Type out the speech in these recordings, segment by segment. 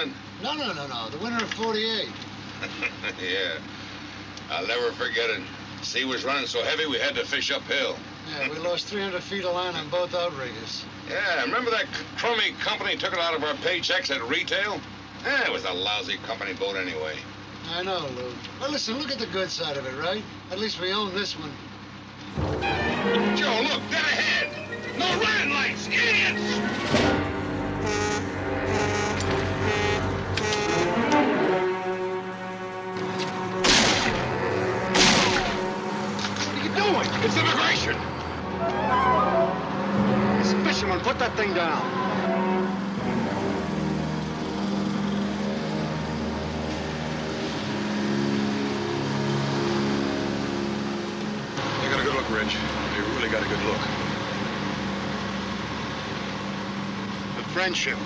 then? No. The winner of 48. Yeah. I'll never forget it. The sea was running so heavy we had to fish uphill. Yeah, we lost 300 feet of line on both outriggers. Yeah, remember that crummy company took it out of our paychecks at retail? It was a lousy company boat anyway. I know, Lou. Well, listen, look at the good side of it, right? At least we own this one. Joe, look, dead ahead! No running lights, idiots! What are you doing? It's immigration! It's a fisherman. Put that thing down. You got a good look, Rich. You really got a good look. The friendship.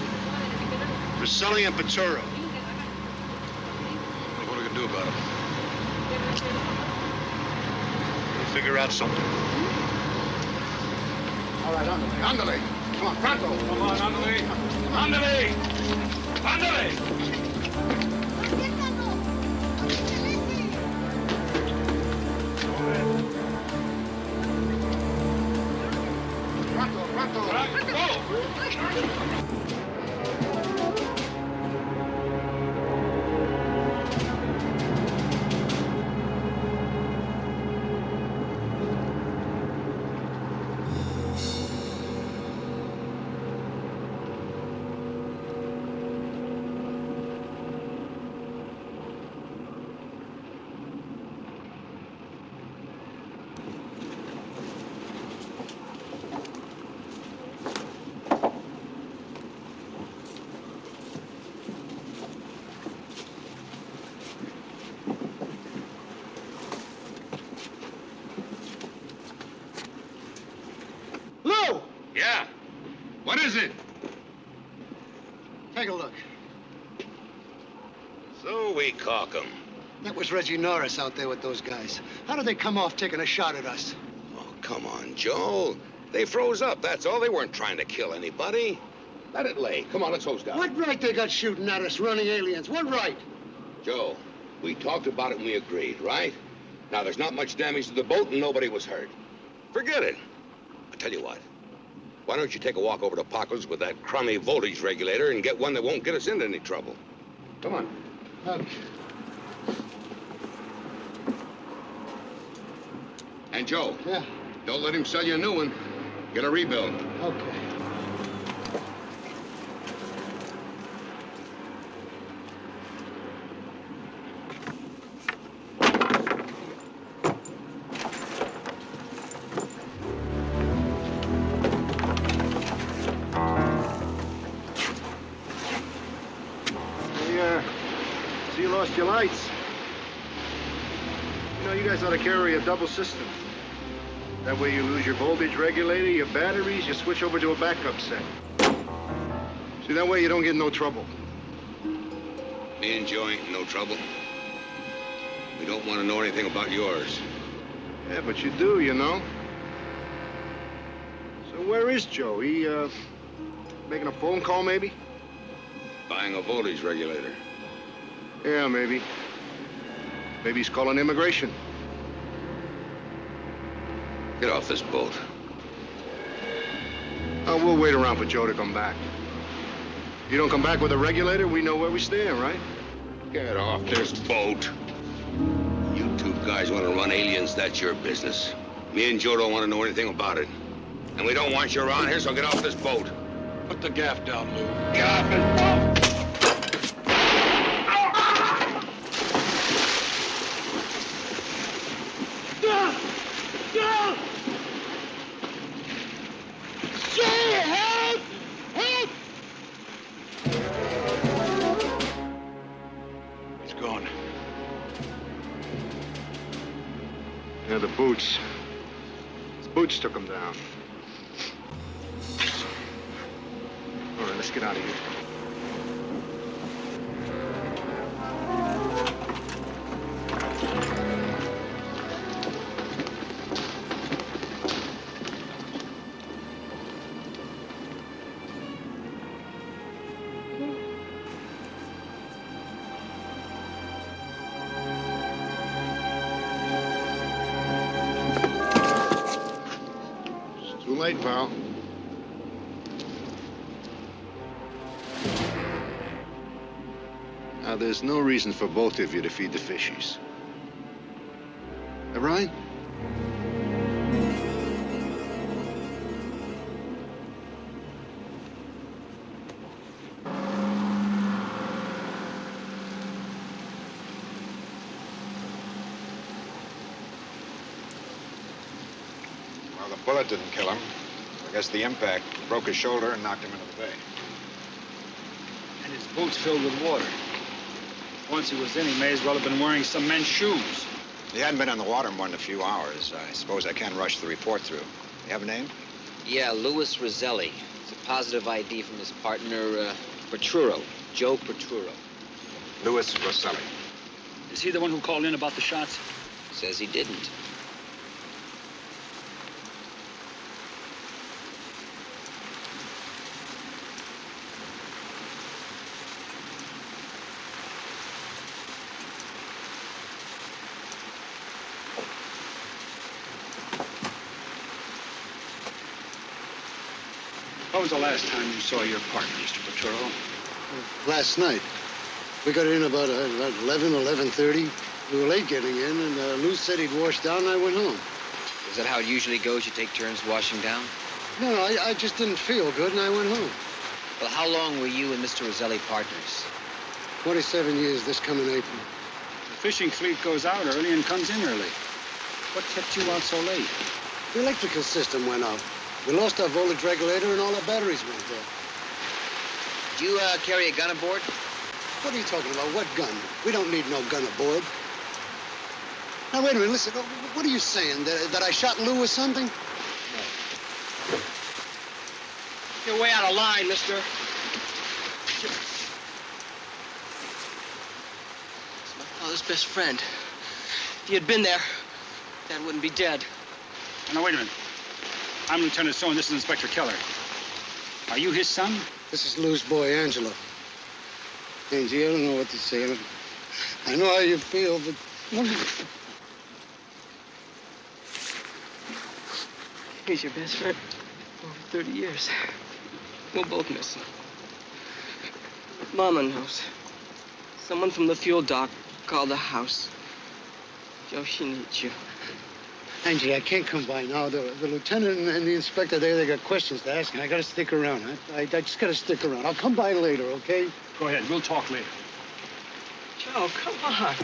Roselli and Peturo. What are we gonna do about it? We'll figure out something. All right, Andale. Come on, pronto. Come on, Andale. Ándale! Ándale! Lou! Yeah? What is it? Take a look. So we caulk 'em. That was Reggie Norris out there with those guys. How did they come off taking a shot at us? Oh, come on, Joe. They froze up, that's all. They weren't trying to kill anybody. Let it lay. Come on, let's hose down. What right they got shooting at us, running aliens? What right? Joe, we talked about it and we agreed, right? Now, there's not much damage to the boat and nobody was hurt. Forget it. I tell you what. Why don't you take a walk over to Pockle's with that crummy voltage regulator and get one that won't get us into any trouble? Come on. Okay. And Joe, Yeah, don't let him sell you a new one. Get a rebuild. okay. So you lost your lights. You know, you guys ought to carry a double system. That way you lose your voltage regulator, your batteries, you switch over to a backup set. See, that way you don't get in no trouble. Me and Joe ain't in no trouble. We don't want to know anything about yours. Yeah, but you do, you know. So where is Joe? He, making a phone call, maybe? Buying a voltage regulator. Yeah, maybe. Maybe he's calling immigration. Get off this boat. Oh, we'll wait around for Joe to come back. You don't come back with a regulator, we know where we stand, right? Get off this boat. You two guys want to run aliens, that's your business. Me and Joe don't want to know anything about it. And we don't want you around here, so get off this boat. Put the gaff down, Lou. Get off this boat! He's gone. Yeah, the boots. His boots took him down. All right, let's get out of here. night, pal. Now, there's no reason for both of you to feed the fishies. All right? Well, the bullet didn't kill him. I guess the impact broke his shoulder and knocked him into the bay. And his boots filled with water. Once he was in, he may as well have been wearing some men's shoes. He hadn't been on the water more than a few hours. I suppose I can't rush the report through. You have a name? Yeah, Louis Roselli. It's a positive ID from his partner, Petruro. Joe Petruro. Louis Roselli. Is he the one who called in about the shots? Says he didn't. When was the last time you saw your partner, Mr. Petruro? Last night. We got in about 11, 11:30. We were late getting in, and Lou said he'd wash down, and I went home. Is that how it usually goes? You take turns washing down? No, I just didn't feel good, and I went home. Well, how long were you and Mr. Roselli partners? 27 years this coming April. The fishing fleet goes out early and comes in early. What kept you out so late? The electrical system went out. We lost our voltage regulator, and all our batteries went dead. Did you carry a gun aboard? What are you talking about? What gun? We don't need no gun aboard. Now, wait a minute. Listen, what are you saying? That I shot Lou or something? You're way out of line, mister. It's my father's best friend. If he had been there, Dad wouldn't be dead. Now, wait a minute. I'm Lieutenant Stone. This is Inspector Keller. Are you his son? This is Lou's boy, Angelo. Angie, I don't know what to say. I know how you feel, but... He's your best friend. Over 30 years. We'll both miss him. Mama knows. Someone from the fuel dock called the house. Joe, she needs you. Angie, I can't come by now. The lieutenant and the inspector there, they got questions to ask, and I gotta stick around. I just gotta stick around. I'll come by later, okay? Go ahead. We'll talk later. Joe, come on.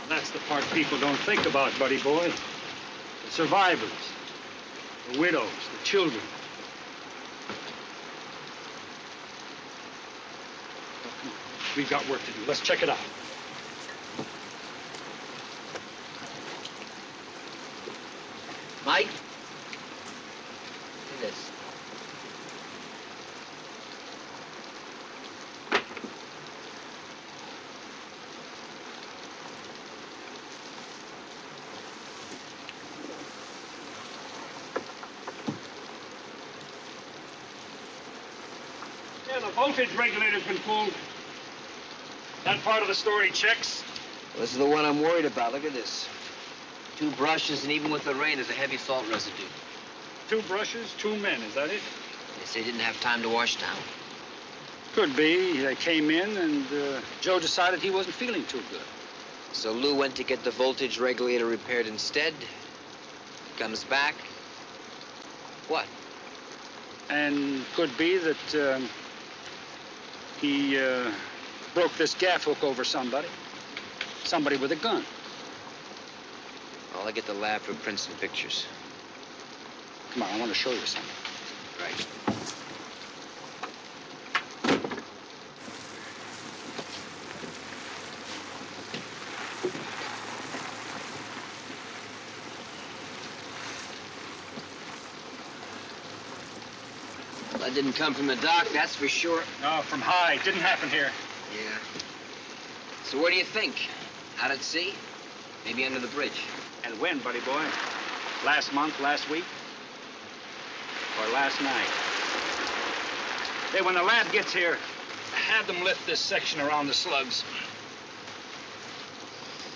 That's the part people don't think about, buddy boy. The survivors, the widows, the children. Oh, come on. We've got work to do. Let's check it out. Mike? Do this. Yeah, the voltage regulator's been pulled. That part of the story checks. Well, this is the one I'm worried about. Look at this. 2 brushes, and even with the rain, there's a heavy salt residue. 2 brushes, 2 men, is that it? They say they didn't have time to wash down. Could be. They came in, and Joe decided he wasn't feeling too good. So Lou went to get the voltage regulator repaired instead. Comes back. What? And could be that he broke this gaff hook over somebody. Somebody with a gun. I'll get the lab for prints and pictures. Come on, I want to show you something. Right. Well, that didn't come from the dock, that's for sure. No, from high. Didn't happen here. Yeah. So where do you think? Out at sea? Maybe under the bridge. And when, buddy boy? Last month, last week? Or last night? Hey, when the lab gets here, have them lift this section around the slugs.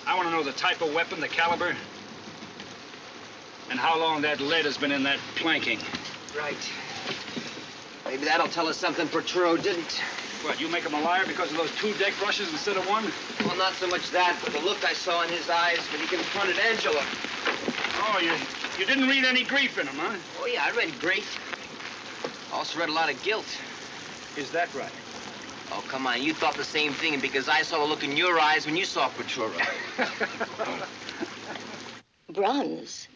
I want to know the type of weapon, the caliber, and how long that lead has been in that planking. Right. Maybe that'll tell us something Porturo didn't. What, you make him a liar because of those 2 deck rushes instead of 1? Well, not so much that, but the look I saw in his eyes when he confronted Angela. Oh, you didn't read any grief in him, huh? Oh, yeah, I read grief. Also read a lot of guilt. Is that right? Oh, come on, you thought the same thing because I saw the look in your eyes when you saw Porturo. Bronze?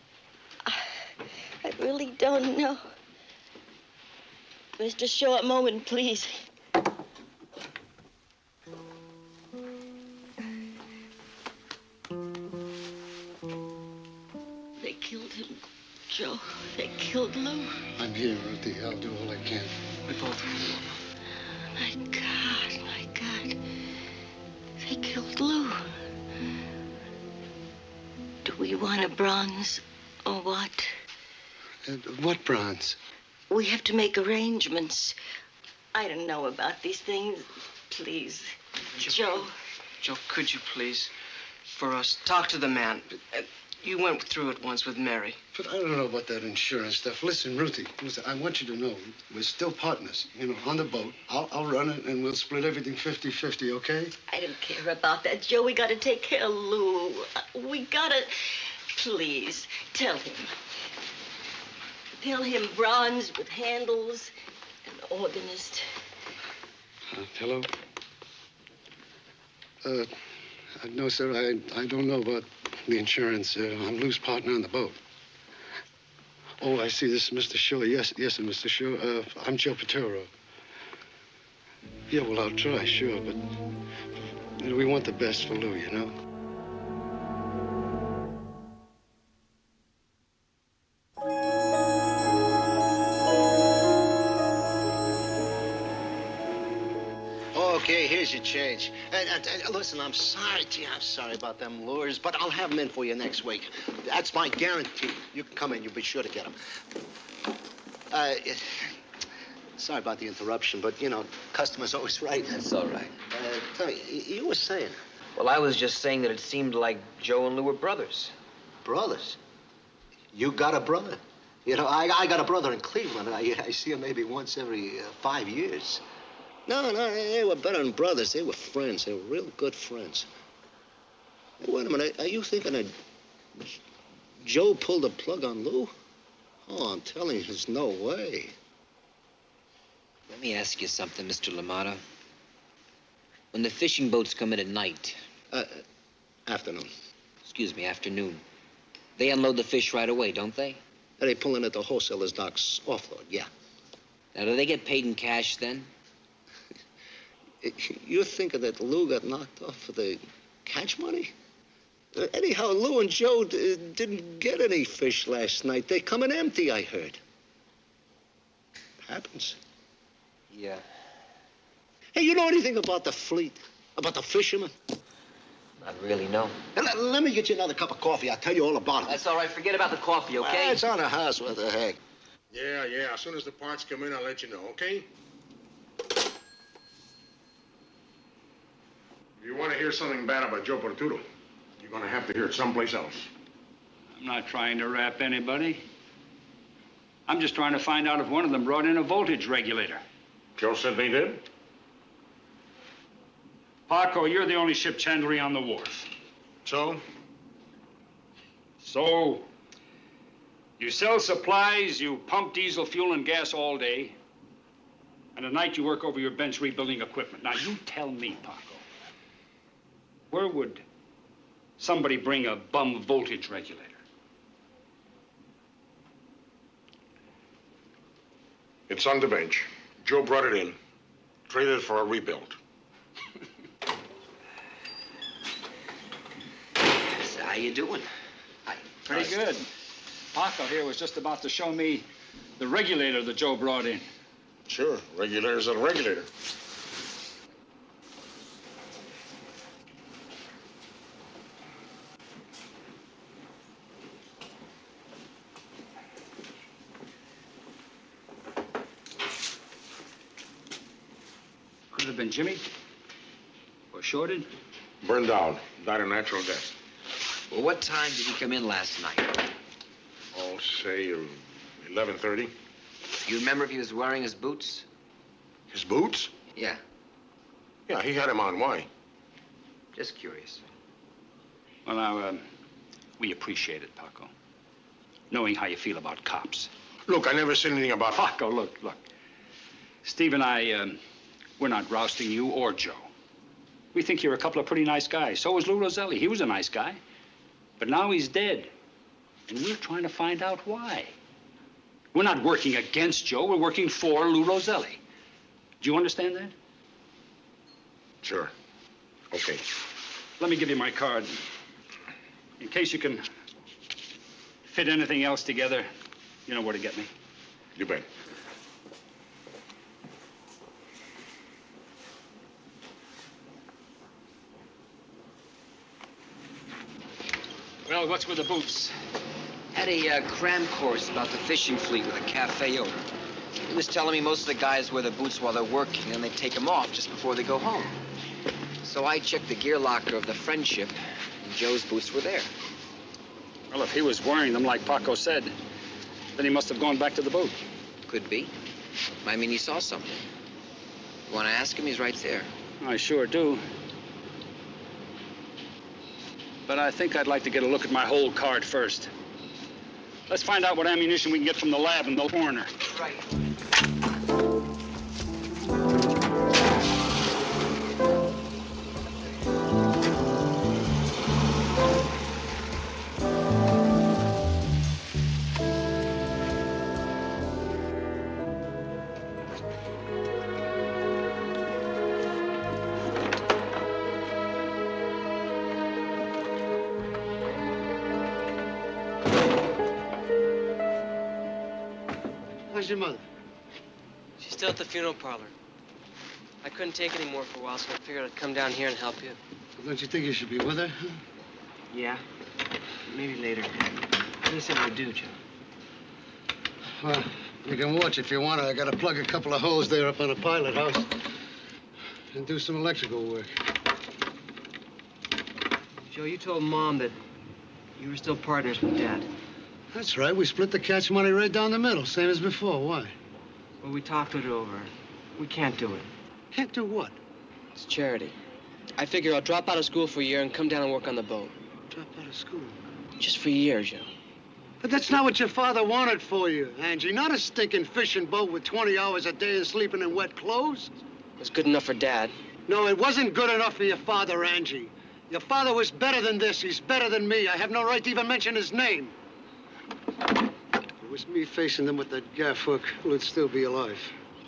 I really don't know. Mr. Shaw, a moment, please. They killed him, Joe. They killed Lou. I'm here, Ruthie. I'll do all I can. We both will. My God, my God. They killed Lou. Do we want a bronze or what? What bronze? We have to make arrangements. I don't know about these things. Please, Joe. Joe, could you please, for us, talk to the man? You went through it once with Mary. But I don't know about that insurance stuff. Listen, Ruthie, listen, I want you to know we're still partners, on the boat. I'll run it, and we'll split everything 50-50, okay? I don't care about that, Joe. We gotta take care of Lou. We gotta... Please, tell him. Tell him bronze with handles, an organist. Hello? No, sir, I don't know about the insurance. I'm Lou's partner on the boat. Oh, I see. This is Mr. Shaw. Yes, Mr. Shaw. I'm Joe Patero. Yeah, well, I'll try, sure, but we want the best for Lou, Okay, here's your change. And listen, I'm sorry, gee, I'm sorry about them lures, but I'll have them in for you next week. That's my guarantee. You can come in, you'll be sure to get them. Sorry about the interruption, but, customer's always right. That's all right. Tell me, you were saying? Well, I was just saying that it seemed like Joe and Lou were brothers. Brothers? You got a brother? I got a brother in Cleveland. I see him maybe once every 5 years. No, they were better than brothers. They were friends. They were real good friends. Hey, wait a minute. Are you thinking that Joe pulled the plug on Lou? Oh, I'm telling you, there's no way. Let me ask you something, Mr. LaMotta. When the fishing boats come in at night... Afternoon. Excuse me, afternoon. They unload the fish right away, don't they? They pull in at the wholesaler's docks offload, yeah. Now, do they get paid in cash then? You're thinking that Lou got knocked off for the catch money? Anyhow, Lou and Joe didn't get any fish last night. They come in empty, I heard. Happens. Yeah. Hey, you know anything about the fleet? About the fishermen? Not really, no. Let me get you another cup of coffee. I'll tell you all about it. That's all right. Forget about the coffee, okay? It's on the house. What the heck? Yeah. As soon as the parts come in, I'll let you know, okay? If you want to hear something bad about Joe Porturo, you're going to have to hear it someplace else. I'm not trying to rap anybody. I'm just trying to find out if one of them brought in a voltage regulator. Joe said they did? Paco, you're the only ship chandlery on the wharf. So? So, you sell supplies, you pump diesel fuel and gas all day, and at night you work over your bench rebuilding equipment. Now, you tell me, Paco, where would somebody bring a bum voltage regulator? It's on the bench. Joe brought it in, traded it for a rebuild. So how you doing? Pretty good. Paco here was just about to show me the regulator that Joe brought in. Sure, regulator's a regulator. have been Jimmy? Or shorted? Burned down. Died a natural death. Well, what time did he come in last night? I'll say 11:30. You remember if he was wearing his boots? His boots? Yeah, Yeah, he had him on. Why? just curious. Well, now, we appreciate it, Paco. Knowing how you feel about cops. Look, I never said anything about... Paco, look. Steve and I, we're not rousting you or Joe. We think you're a couple of pretty nice guys. So was Lou Roselli. He was a nice guy. But now he's dead. And we're trying to find out why. We're not working against Joe. We're working for Lou Roselli. Do you understand that? Sure. Okay. Let me give you my card. In case you can fit anything else together, you know where to get me. You bet. Well, what's with the boots? Had a cram course about the fishing fleet with a cafe owner. He was telling me most of the guys wear the boots while they're working, and they take them off just before they go home. So I checked the gear locker of the Friendship, and Joe's boots were there. Well, if he was wearing them like Paco said, then he must have gone back to the boat. Could be. I mean, he saw something. You want to ask him? He's right there. I sure do. But I think I'd like to get a look at my whole card first. Let's find out what ammunition we can get from the lab and the coroner. Right. How's your mother? She's still at the funeral parlor. I couldn't take any more for a while, so I figured I'd come down here and help you. Well, don't you think you should be with her? Yeah, maybe later. What do you say we do, Joe? Well, you can watch if you want to. I gotta plug a couple of holes there up on the pilot house and do some electrical work. Joe, you told Mom that you were still partners with Dad. That's right. We split the catch money right down the middle, same as before. Why? Well, we talked it over. We can't do it. Can't do what? It's charity. I figure I'll drop out of school for a year and come down and work on the boat. Drop out of school. Just for a year, Joe. But that's not what your father wanted for you, Angie. Not a stinking fishing boat with 20 hours a day and sleeping in wet clothes. It was good enough for Dad. No, it wasn't good enough for your father, Angie. Your father was better than this. He's better than me. I have no right to even mention his name. If it was me facing them with that gaff hook, well, it'd still be alive.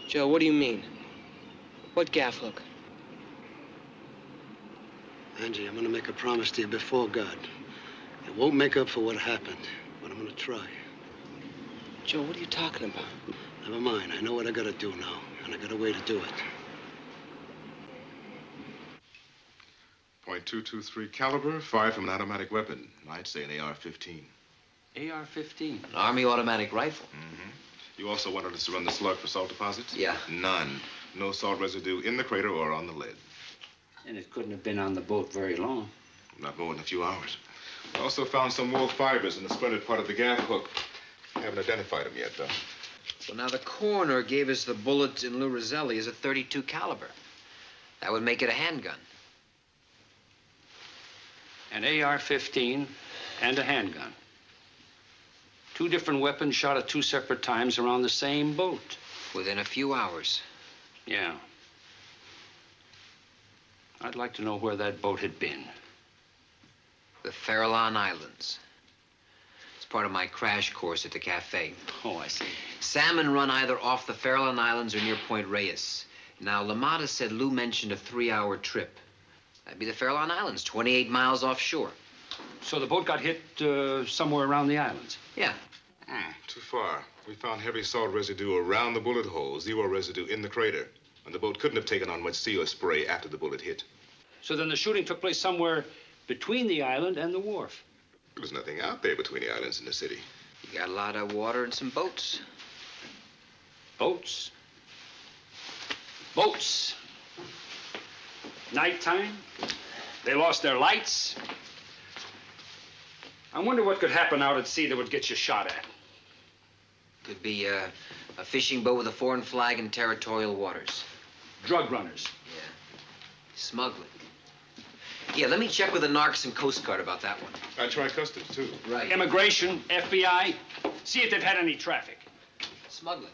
Joe, what do you mean? What gaff hook? Angie, I'm gonna make a promise to you before God. It won't make up for what happened, but I'm gonna try. Joe, what are you talking about? Never mind. I know what I gotta do now, and I got a way to do it. .223 caliber, fired from an automatic weapon. I'd say an AR-15. AR-15. An Army automatic rifle. Mm-hmm. You also wanted us to run the slug for salt deposits? Yeah. None. No salt residue in the crater or on the lid. And it couldn't have been on the boat very long. Not more than a few hours. I also found some wool fibers in the splintered part of the gaff hook. Haven't identified them yet, though. Well, now the coroner gave us the bullet in Lou Roselli as a .32 caliber. That would make it a handgun. An AR-15 and a handgun. Two different weapons shot at two separate times around the same boat. Within a few hours. Yeah. I'd like to know where that boat had been. The Farallon Islands. It's part of my crash course at the cafe. Oh, I see. Salmon run either off the Farallon Islands or near Point Reyes. Now, LaMotta said Lou mentioned a 3-hour trip. That'd be the Farallon Islands, 28 miles offshore. So the boat got hit somewhere around the islands? Yeah. Too far. We found heavy salt residue around the bullet hole, zero residue in the crater. And the boat couldn't have taken on much CO spray after the bullet hit. So then the shooting took place somewhere between the island and the wharf? There's nothing out there between the islands and the city. You got a lot of water and some boats. Boats? Boats! Nighttime. They lost their lights. I wonder what could happen out at sea that would get you shot at. Could be a fishing boat with a foreign flag in territorial waters. Drug runners. Yeah. Smuggling. Yeah, let me check with the Narcs and Coast Guard about that one. I try customs, too. Right. Immigration, FBI. See if they've had any traffic. Smuggling.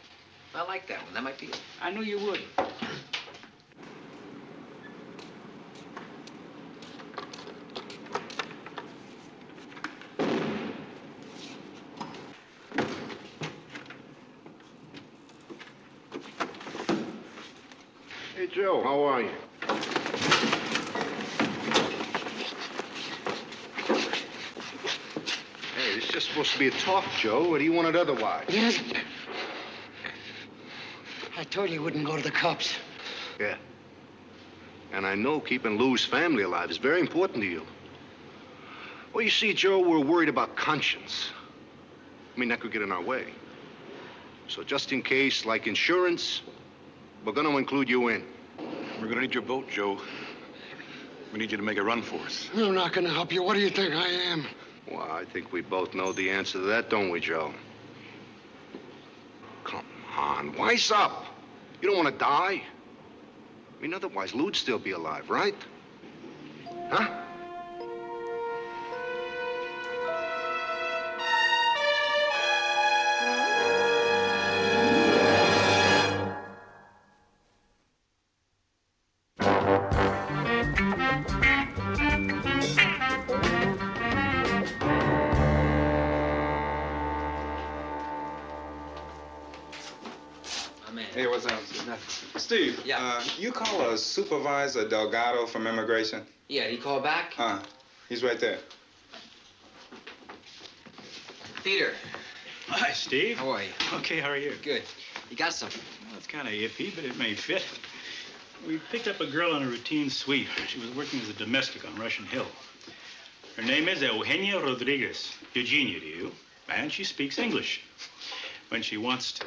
I like that one. That might be it. I knew you would. Hey, Joe, how are you? Hey, it's just supposed to be a talk, Joe. What do you want it otherwise? Yes. I told you you wouldn't go to the cops. Yeah. And I know keeping Lou's family alive is very important to you. Well, you see, Joe, we're worried about conscience. I mean, that could get in our way. So just in case, like insurance, we're going to include you in. We're gonna need your boat, Joe. We need you to make a run for us. I'm not going to help you. What do you think I am? Well, I think we both know the answer to that, don't we, Joe? Come on, wise up. You don't want to die. I mean, otherwise, Lou'd still be alive, right? Huh? Hey, what's up? Steve, Yeah. You call a Supervisor Delgado from immigration? Yeah, he called back? He's right there. Peter. Hi, Steve. How are you? Okay, how are you? Good. You got something? Well, it's kind of iffy, but it may fit. We picked up a girl on a routine sweep. She was working as a domestic on Russian Hill. Her name is Eugenia Rodriguez. Eugenia to you. And she speaks English. When she wants to.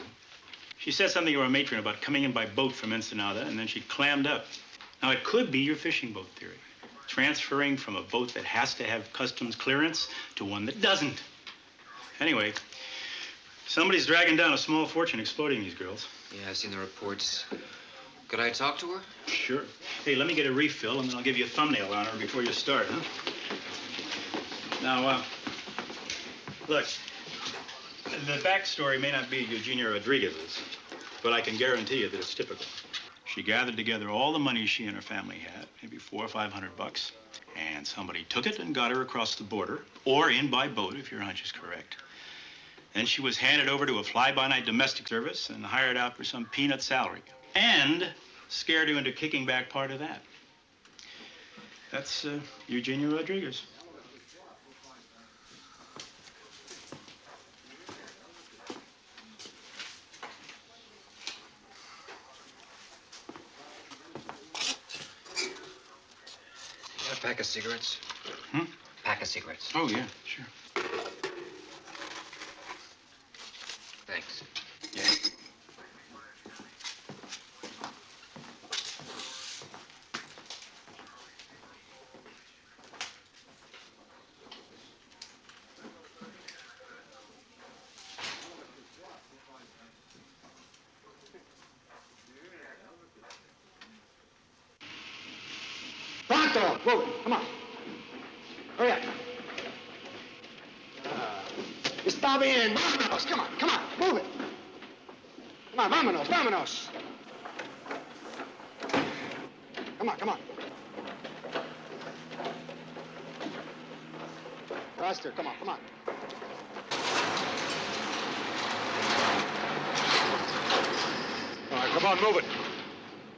She said something to our matron about coming in by boat from Ensenada, and then she clammed up. Now, it could be your fishing boat theory. Transferring from a boat that has to have customs clearance to one that doesn't. Anyway, somebody's dragging down a small fortune exploiting these girls. Yeah, I've seen the reports. Could I talk to her? Sure. Hey, let me get a refill, and then I'll give you a thumbnail on her before you start, huh? Now, look, the backstory may not be Eugenia Rodriguez's, but I can guarantee you that it's typical. She gathered together all the money she and her family had, maybe $400 or $500, and somebody took it and got her across the border, or in by boat, if your hunch is correct. Then she was handed over to a fly-by-night domestic service and hired out for some peanut salary, and scared you into kicking back part of that. That's Eugenia Rodriguez. A pack of cigarettes? Pack of cigarettes. Oh, yeah, sure. Thanks. Yeah. Pronto! Move it. Come on. Hurry up. Está bien. Vámonos. Come on. Come on. Move it. Come on. Vámonos. Vámonos. Come on. Come on. Faster. Come on. Come on. All right, come on, move it.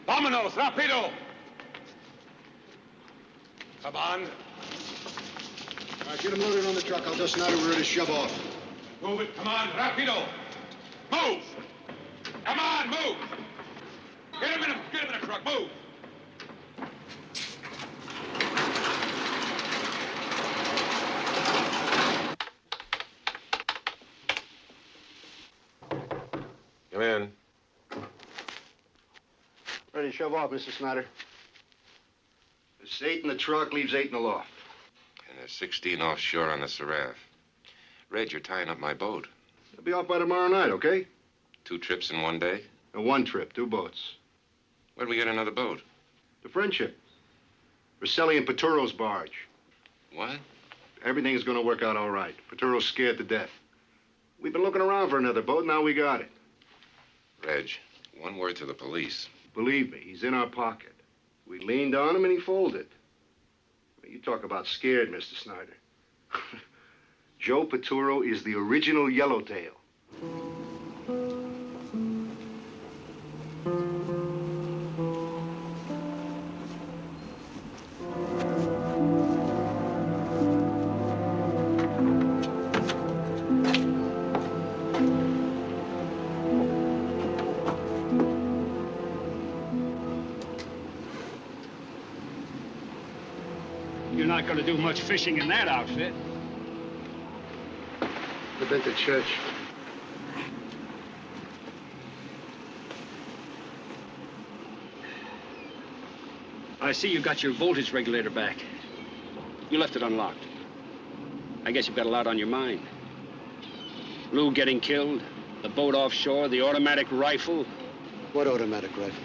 Vámonos, rapido. Come on. All right, get him loaded on the truck. I'll just Snyder. We're ready to shove off. Move it, come on, rapido. Move. Come on, move. Get him in a truck, move. Come in. Ready to shove off, Mr. Snyder. It's 8 in the truck, leaves 8 in the loft. And there's 16 offshore on the Seraph. Red, you're tying up my boat. I'll be off by tomorrow night, okay? 2 trips in one day? One trip, 2 boats. Where'd we get another boat? The Friendship. Rosselli and Paturo's barge. What? Everything is going to work out all right. Paturo's scared to death. We've been looking around for another boat, now we got it. Reg, one word to the police. Believe me, he's in our pocket. We leaned on him and he folded. You talk about scared, Mr. Snyder. Joe Paturo is the original Yellowtail. You're not going to do much fishing in that outfit. I've been to church. I see you got your voltage regulator back. You left it unlocked. I guess you've got a lot on your mind. Lou getting killed, the boat offshore, the automatic rifle. What automatic rifle?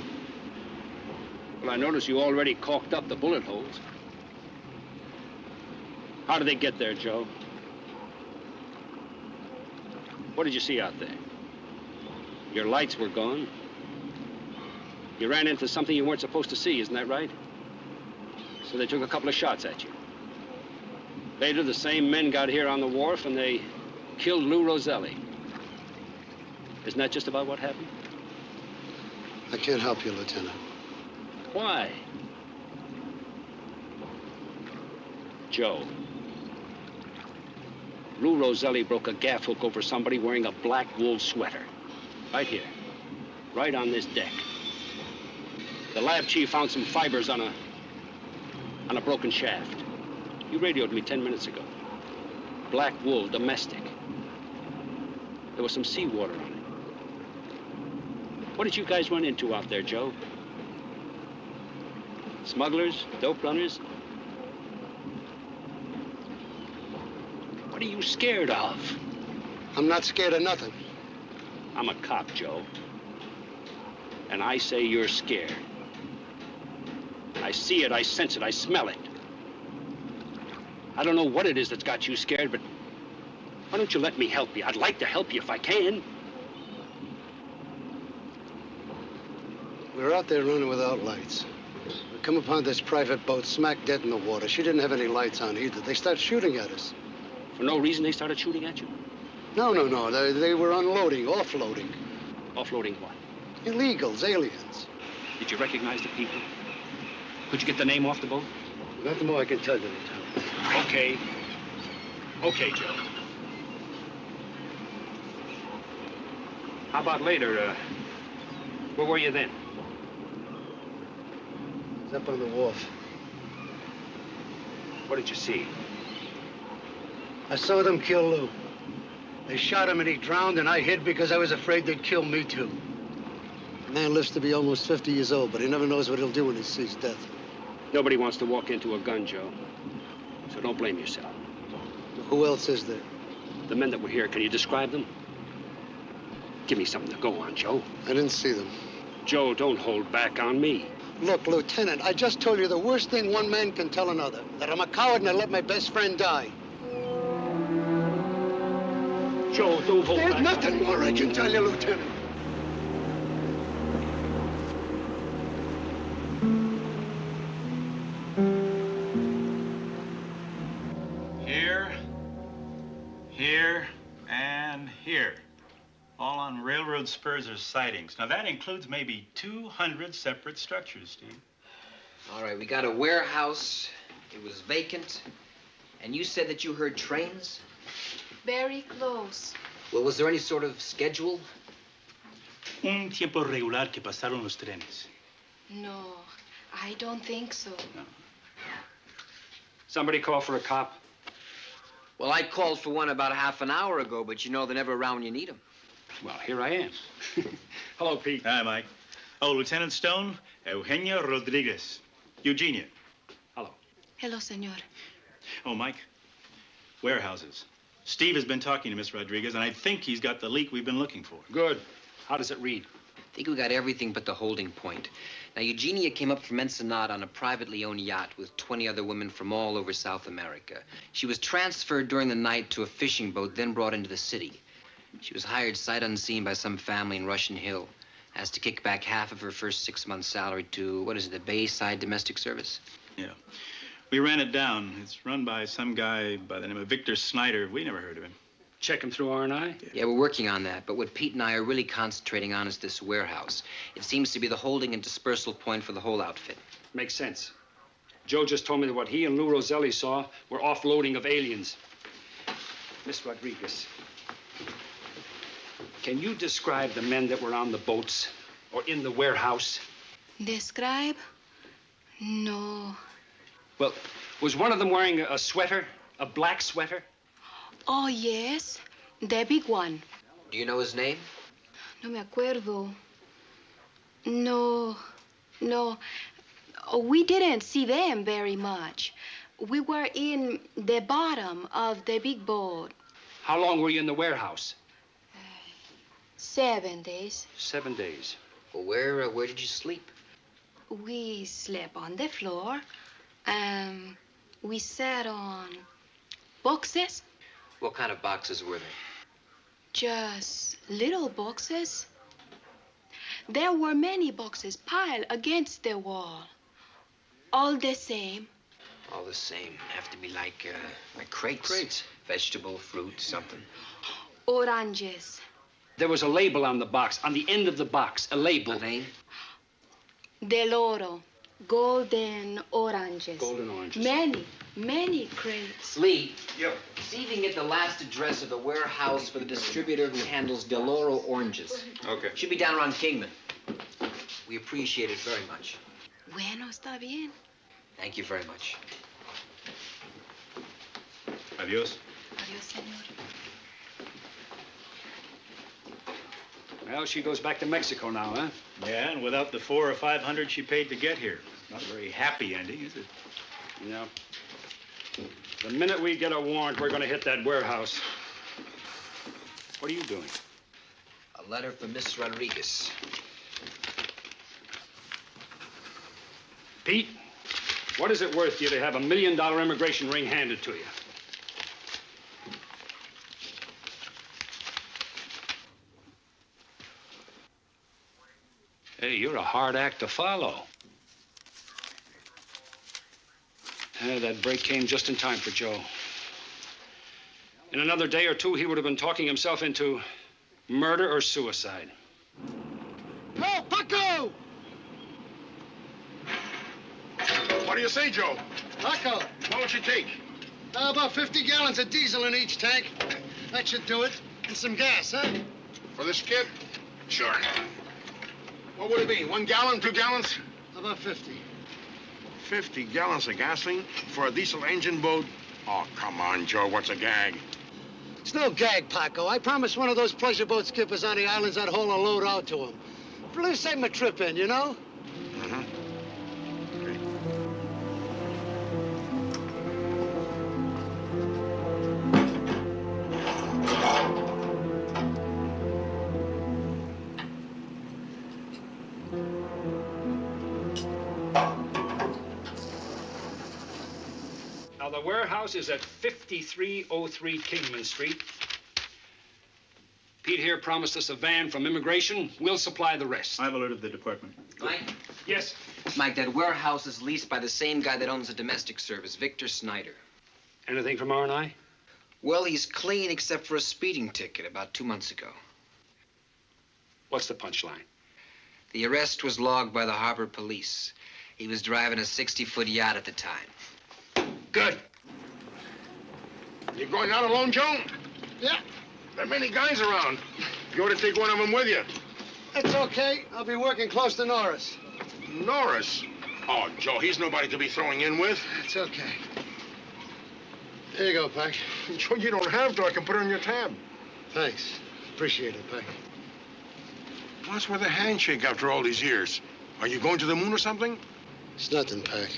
Well, I noticed you already caulked up the bullet holes. How did they get there, Joe? What did you see out there? Your lights were gone. You ran into something you weren't supposed to see, isn't that right? So they took a couple of shots at you. Later, the same men got here on the wharf and they killed Lou Rosselli. Isn't that just about what happened? I can't help you, Lieutenant. Why? Joe. Lou Rosselli broke a gaff hook over somebody wearing a black wool sweater. Right here. Right on this deck. The lab chief found some fibers on a broken shaft. You radioed me 10 minutes ago. Black wool, domestic. There was some seawater on it. What did you guys run into out there, Joe? Smugglers? Dope runners? What are you scared of? I'm not scared of nothing. I'm a cop, Joe. And I say you're scared. I see it, I sense it, I smell it. I don't know what it is that's got you scared, but why don't you let me help you? I'd like to help you if I can. We were out there running without lights. We come upon this private boat smack dead in the water. She didn't have any lights on either. They started shooting at us. For no reason they started shooting at you? No. They were unloading, offloading. Offloading what? Illegals, aliens. Did you recognize the people? Could you get the name off the boat? Nothing more I can tell you, Lieutenant. Okay. Okay, Joe. How about later? Where were you then? It's up on the wharf. What did you see? I saw them kill Lou. They shot him and he drowned, and I hid because I was afraid they'd kill me, too. A man lives to be almost 50 years old, but he never knows what he'll do when he sees death. Nobody wants to walk into a gun, Joe. So don't blame yourself. Who else is there? The men that were here, can you describe them? Give me something to go on, Joe. I didn't see them. Joe, don't hold back on me. Look, Lieutenant, I just told you the worst thing one man can tell another. That I'm a coward and I let my best friend die. Joe, don't hold back. There's nothing more I can tell you, Lieutenant. Here, and here. All on railroad spurs or sidings. Now, that includes maybe 200 separate structures, Steve. All right, we got a warehouse. It was vacant. And you said that you heard trains? Very close. Well, was there any sort of schedule? Un tiempo regular que pasaron los trenes. No, I don't think so. No. Somebody call for a cop? Well, I called for one about half an hour ago, but you know they're never around when you need them. Well, here I am. Hello, Pete. Hi, Mike. Oh, Lieutenant Stone, Eugenio Rodriguez. Eugenia. Hello. Hello, senor. Oh, Mike. Warehouses. Steve has been talking to Miss Rodriguez, and I think he's got the leak we've been looking for. Good. How does it read? I think we got everything but the holding point. Now, Eugenia came up from Ensenada on a privately owned yacht with 20 other women from all over South America. She was transferred during the night to a fishing boat, then brought into the city. She was hired sight unseen by some family in Russian Hill, asked to kick back half of her first 6 months' salary to, the Bayside Domestic Service? Yeah. We ran it down. It's run by some guy by the name of Victor Snyder. We never heard of him. Check him through R&I? Yeah, we're working on that. But what Pete and I are really concentrating on is this warehouse. It seems to be the holding and dispersal point for the whole outfit. Makes sense. Joe just told me that what he and Lou Roselli saw were offloading of aliens. Miss Rodriguez, can you describe the men that were on the boats or in the warehouse? Describe? No. Well, was one of them wearing a sweater? A black sweater? Oh, yes. The big one. Do you know his name? No me acuerdo. No. We didn't see them very much. We were in the bottom of the big boat. How long were you in the warehouse? 7 days. 7 days. Well, where did you sleep? We slept on the floor. We sat on boxes. What kind of boxes were they? Just little boxes. There were many boxes piled against the wall. All the same. All the same. Have to be like crates. Crates. Vegetable, fruit, something. Oranges. There was a label on the box, on the end of the box, a label. A name? Del Oro. Golden oranges. Golden oranges. Many crates. Lee. Yep. See if you can get the last address of the warehouse for the distributor who handles Del Oro oranges. Okay. Should be down around Kingman. We appreciate it very much. Bueno, está bien. Thank you very much. Adios. Adios, senor. Well, she goes back to Mexico now, huh? Yeah, and without the 400 or 500 she paid to get here. Not a very happy ending, is it? Yeah. The minute we get a warrant, we're going to hit that warehouse. What are you doing? A letter for Miss Rodriguez. Pete, what is it worth to you to have $1 million immigration ring handed to you? Hey, you're a hard act to follow. That break came just in time for Joe. In another day or two, he would have been talking himself into murder or suicide. Oh, Paco! What do you say, Joe? Paco! What would you take? About 50 gallons of diesel in each tank. That should do it. And some gas, huh? For this kid? Sure. What would it be? 1 gallon, 2 gallons? About 50. 50 gallons of gasoline for a diesel engine boat? Oh, come on, Joe. What's a gag? It's no gag, Paco. I promised one of those pleasure boat skippers on the islands I'd haul a load out to him. Really save him a trip in, you know? Mm-hmm. Okay. Now, the warehouse is at 5303 Kingman Street. Pete here promised us a van from immigration. We'll supply the rest. I've alerted the department. Mike? Yes? Mike, that warehouse is leased by the same guy that owns the domestic service, Victor Snyder. Anything from R&I? Well, he's clean except for a speeding ticket about 2 months ago. What's the punchline? The arrest was logged by the harbor police. He was driving a 60-foot yacht at the time. Good. You going out alone, Joe? Yeah. There are many guys around. You ought to take one of them with you. It's okay. I'll be working close to Norris. Norris? Oh, Joe, he's nobody to be throwing in with. It's okay. Here you go, Pac. Joe, you don't have to. I can put it on your tab. Thanks. Appreciate it, Pac. What's with a handshake after all these years? Are you going to the moon or something? It's nothing, Pac.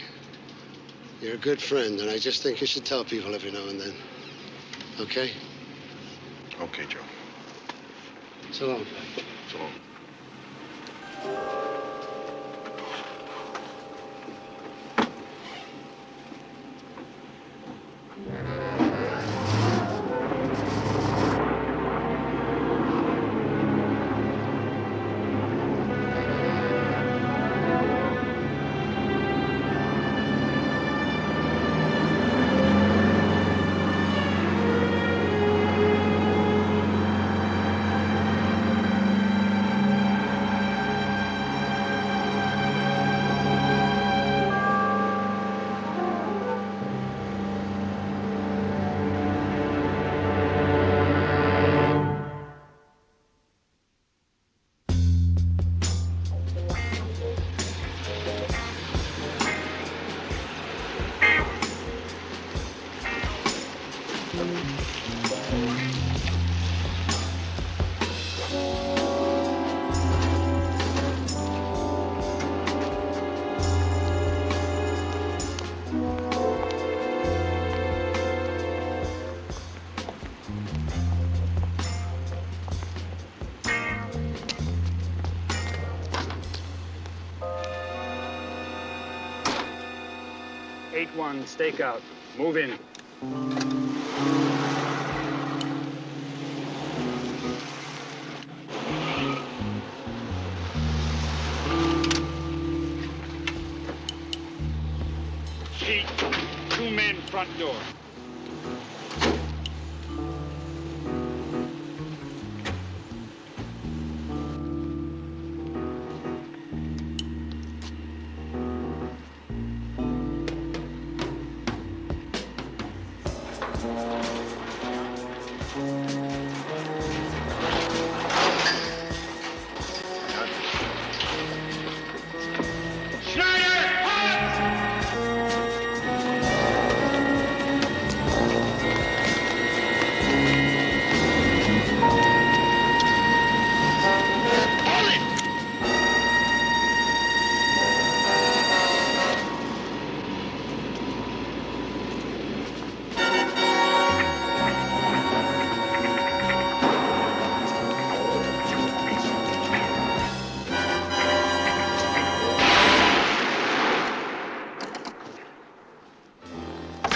You're a good friend, and I just think you should tell people every now and then. Okay? Okay, Joe. So long, Pat. So long. S1E15 stakeout. Move in. Sheet, 2 men front door.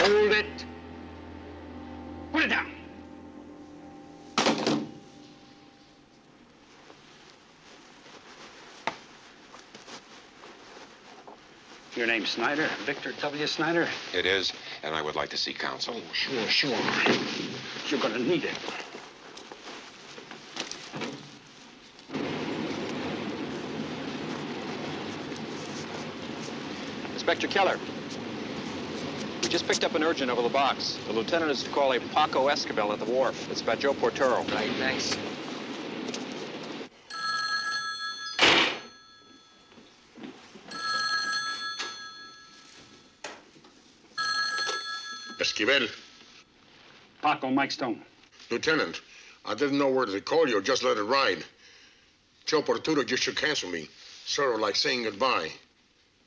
Hold it. Put it down. Your name's Snyder? Victor W. Snyder? It is, and I would like to see counsel. Oh, sure. You're gonna need it. Inspector Keller. We just picked up an urgent over the box. The lieutenant is to call a Paco Escobar at the wharf. It's about Joe Portero. Right, thanks. Esquivel. Paco, Mike Stone. Lieutenant, I didn't know whether to call you or just let it ride. Joe Portero just shook hands with me, sort of like saying goodbye.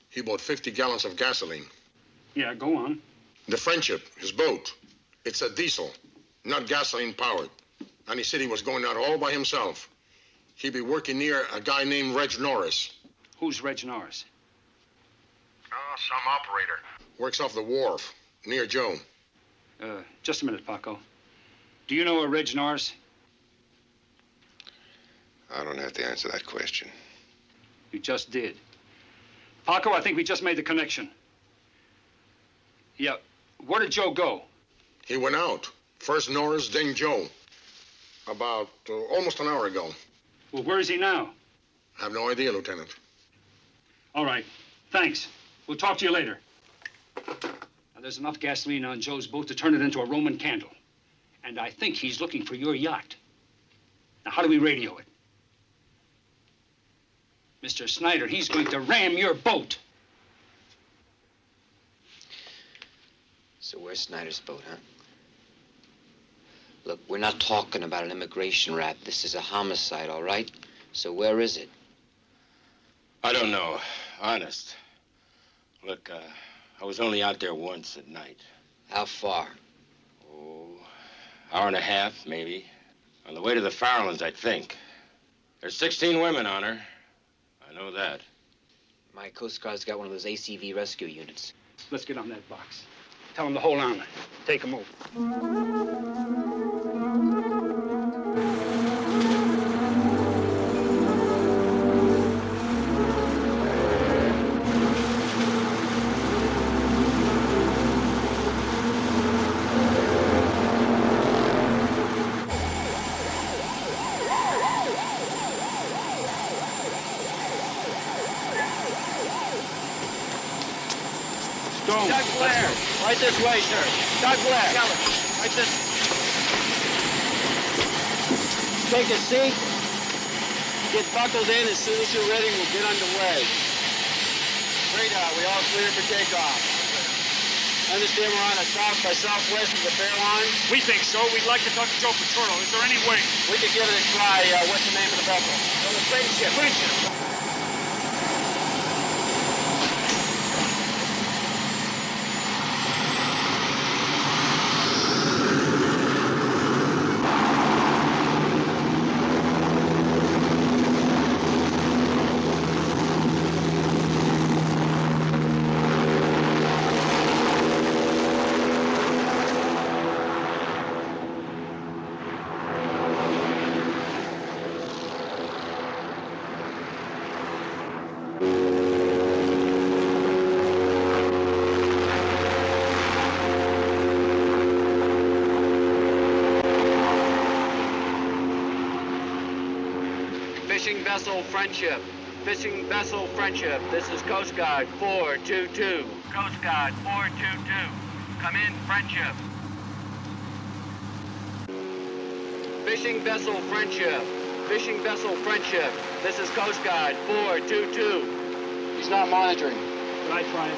He bought 50 gallons of gasoline. Yeah, go on. The Friendship, his boat. It's a diesel, not gasoline powered. And he said he was going out all by himself. He'd be working near a guy named Reg Norris. Who's Reg Norris? Oh, some operator. Works off the wharf, near Joe. Just a minute, Paco. Do you know a Reg Norris? I don't have to answer that question. You just did. Paco, I think we just made the connection. Yeah, where did Joe go? He went out. First Norris, then Joe. About almost an hour ago. Well, where is he now? I have no idea, Lieutenant. All right, thanks. We'll talk to you later. Now, there's enough gasoline on Joe's boat to turn it into a Roman candle. And I think he's looking for your yacht. Now, how do we radio it? Mr. Snyder, he's going to ram your boat. So where's Snyder's boat, huh? Look, we're not talking about an immigration rap. This is a homicide, all right? So where is it? I don't know, honest. Look, I was only out there once at night. How far? Oh, hour and a half, maybe. On the way to the Farrellands, I think. There's 16 women on her. I know that. My Coast Guard's got one of those ACV rescue units. Let's get on that box. Tell them to hold on. Take them over. Doug Blair. Right this way, sir. Doug Blair. Right this. Take a seat. Get buckled in. As soon as you're ready, we'll get underway. Radar, we all clear for takeoff. Understand we're on a south by southwest of the fair line? We think so. We'd like to talk to Joe Petoro. Is there any way? We could give it a try. What's the name of the vessel? On the Friendship. Friendship. Fishing vessel Friendship. Fishing vessel Friendship. This is Coast Guard 422. Coast Guard 422. Come in, Friendship. Fishing vessel Friendship. Fishing vessel Friendship. This is Coast Guard 422. He's not monitoring. Can I try it?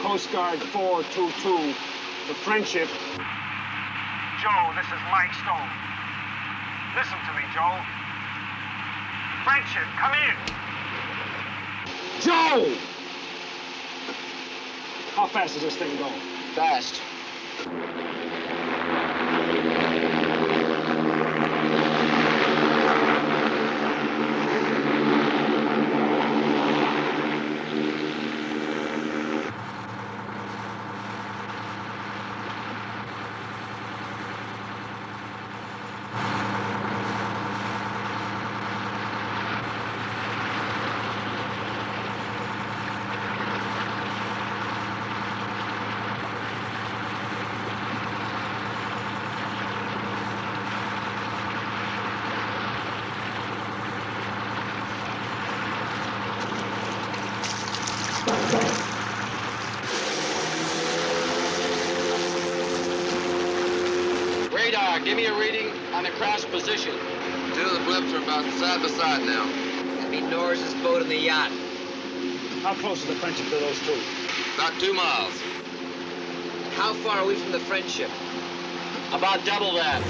Coast Guard 422. The Friendship. Joe, this is Mike Stone. Listen to me, Joe. Friendship, come in. Joe! How fast is this thing going? Fast. Radar, give me a reading on the crash position. Two of the blips are about side by side now. That means Norris's boat and the yacht. How close is the Friendship to those two? About 2 miles. How far are we from the Friendship? About double that.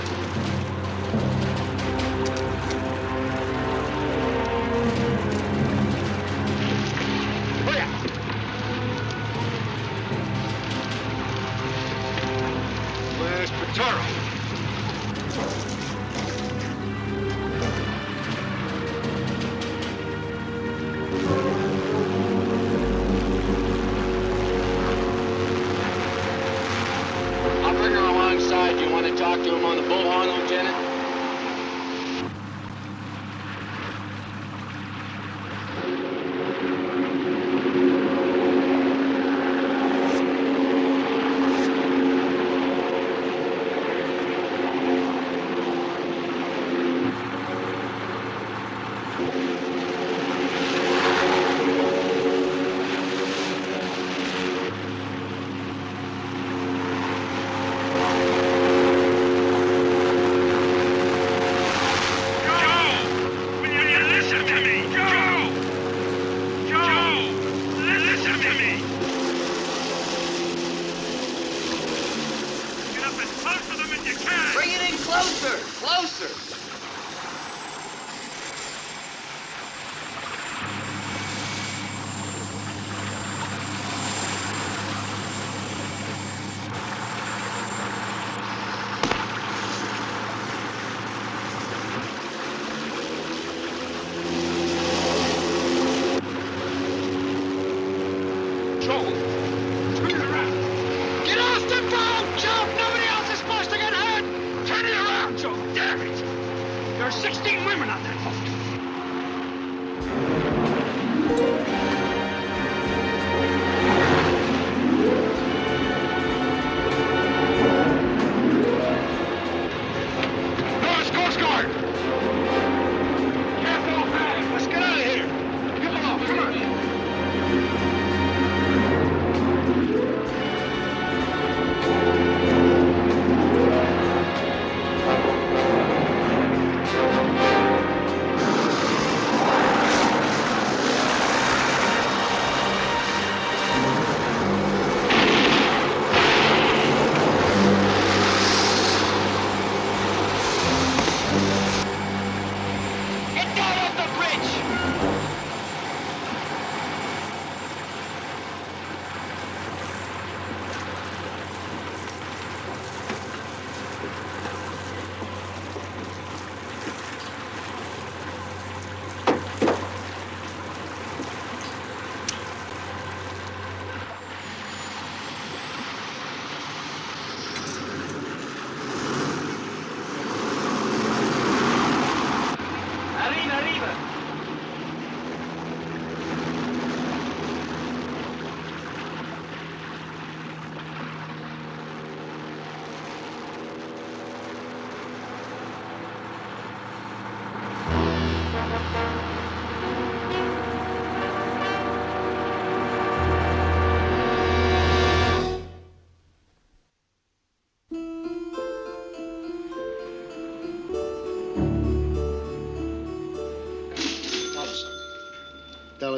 Where's Petoro? I'll bring her alongside. Do you want to talk to him on the bullhorn, Lieutenant? Bring it in closer, closer.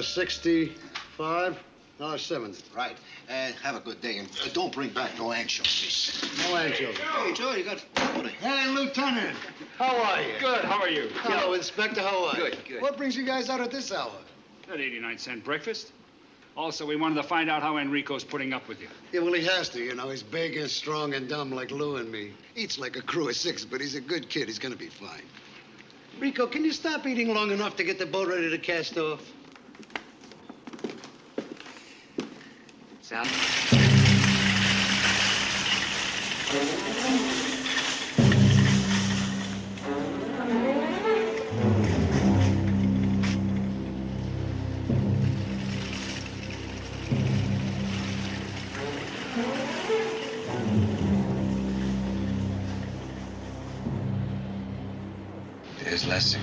$1.65, $1.70. Right. Have a good day, and don't bring back no anchovies. No anchovies. Hey, Joe, you got company. Hey, Lieutenant. How are you? Good, how are you? Hello, Inspector. How are you? Good, good. What brings you guys out at this hour? That 89-cent breakfast. Also, we wanted to find out how Enrico's putting up with you. Yeah, well, he has to, you know. He's big and strong and dumb like Lou and me. Eats like a crew of six, but he's a good kid. He's gonna be fine. Rico, can you stop eating long enough to get the boat ready to cast off? Sal? There's Lessig.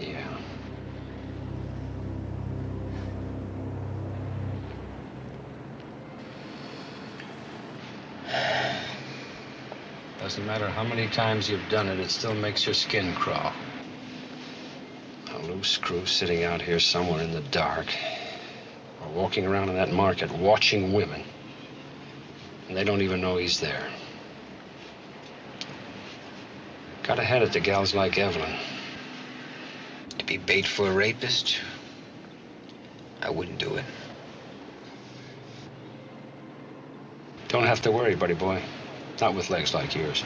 Yeah. Doesn't matter how many times you've done it, it still makes your skin crawl. A loose screw sitting out here somewhere in the dark, or walking around in that market watching women, and they don't even know he's there. Gotta hand it to gals like Evelyn. To be bait for a rapist, I wouldn't do it. Don't have to worry, buddy boy. Not with legs like yours.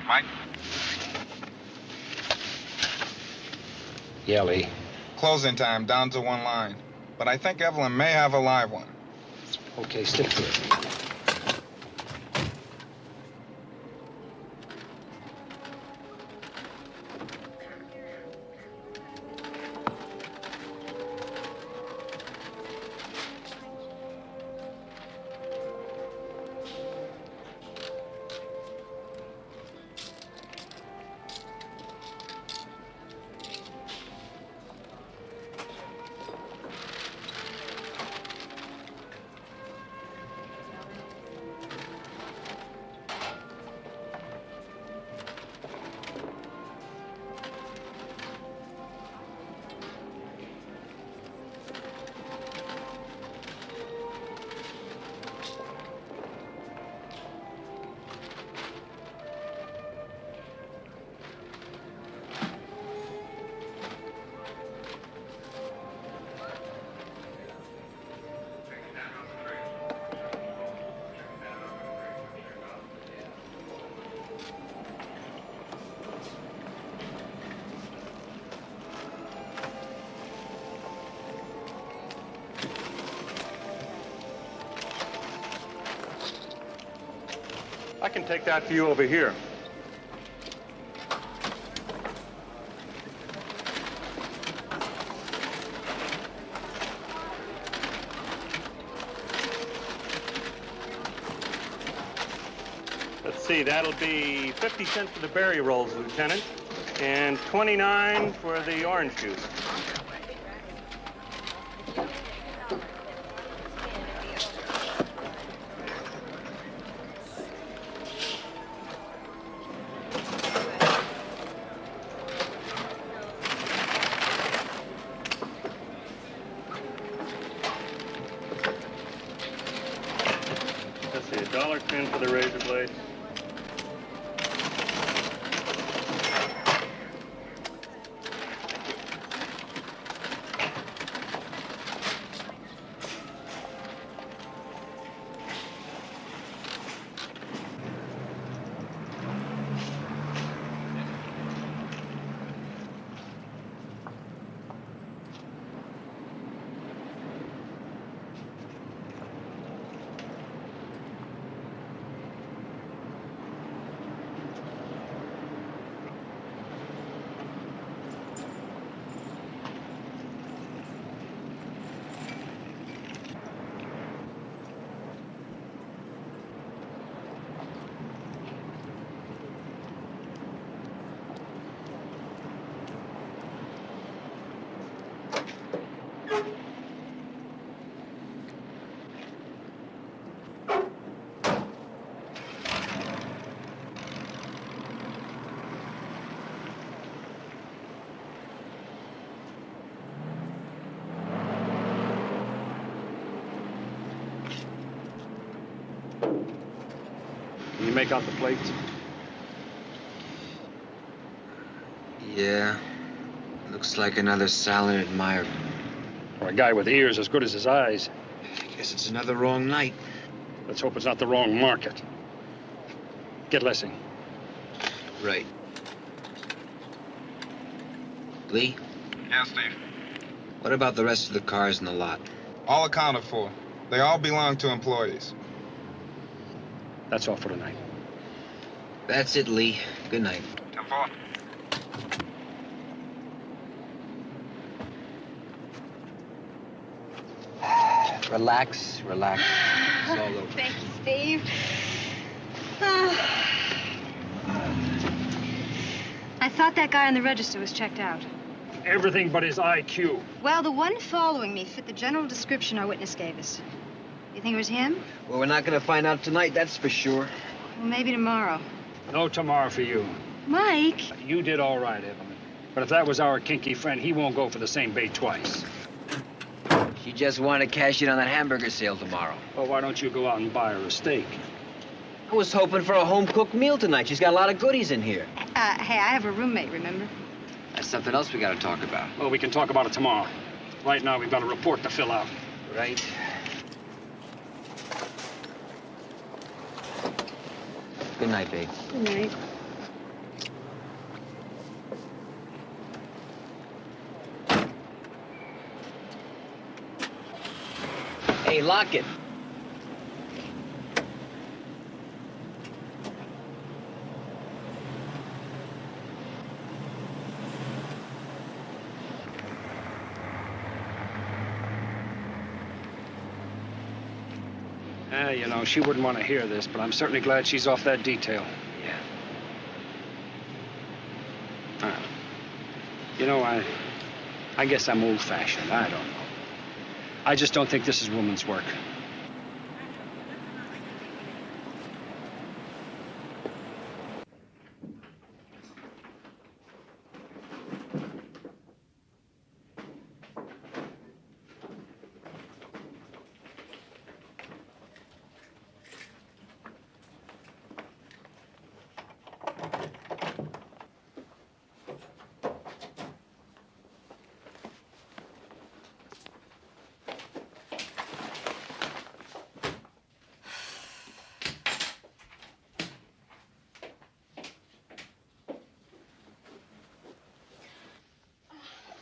Mike? Yeah, Lee. Closing time, down to one line. But I think Evelyn may have a live one. Okay, stick to it. I can take that for you over here. Let's see, that'll be 50 cents for the berry rolls, Lieutenant, and 29 for the orange juice. Let's see, $1.10 for the razor blade. Can you make out the plates? Yeah. Looks like another Salad admired. Or a guy with ears as good as his eyes. Guess it's another wrong night. Let's hope it's not the wrong market. Get Lessing. Right. Lee? Yeah, Steve. What about the rest of the cars in the lot? All accounted for. They all belong to employees. That's all for tonight. That's it, Lee. Good night. 10-4. Relax, relax. It's all over. Thank you, Steve. I thought that guy on the register was checked out. Everything but his IQ. Well, the one following me fit the general description our witness gave us. You think it was him? Well, we're not going to find out tonight, that's for sure. Well, maybe tomorrow. No tomorrow for you. Mike! You did all right, Evelyn. But if that was our kinky friend, he won't go for the same bait twice. She just wanted to cash in on that hamburger sale tomorrow. Well, why don't you go out and buy her a steak? I was hoping for a home-cooked meal tonight. She's got a lot of goodies in here. Hey, I have a roommate, remember? That's something else we got to talk about. Well, we can talk about it tomorrow. Right now, we've got a report to fill out. Right. Good night, babe. Good night. Hey, lock it. You know, she wouldn't want to hear this, but I'm certainly glad she's off that detail. Yeah. You know, I guess I'm old-fashioned. I don't know. I just don't think this is woman's work.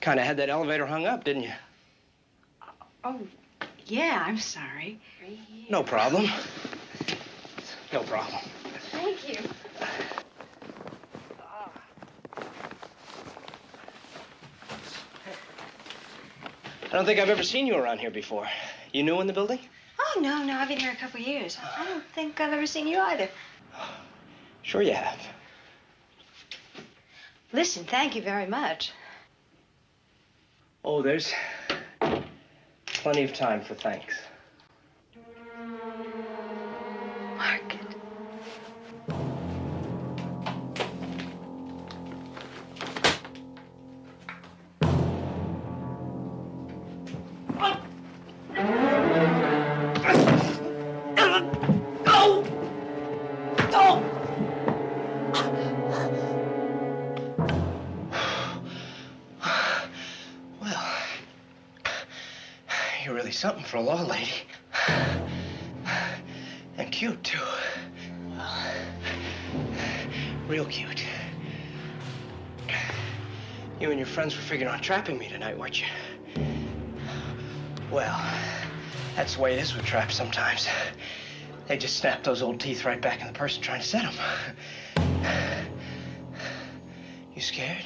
Kind of had that elevator hung up, didn't you? Oh, yeah, I'm sorry. No problem. No problem. Thank you. I don't think I've ever seen you around here before. You new in the building? Oh, no, I've been here a couple of years. I don't think I've ever seen you either. Sure you have. Listen, thank you very much. Oh, there's plenty of time for thanks. Mark. You're really something for a law lady. And cute, too. Well, real cute. You and your friends were figuring on trapping me tonight, weren't you? Well, that's the way it is with traps sometimes. They just snap those old teeth right back in the person trying to set them. You scared?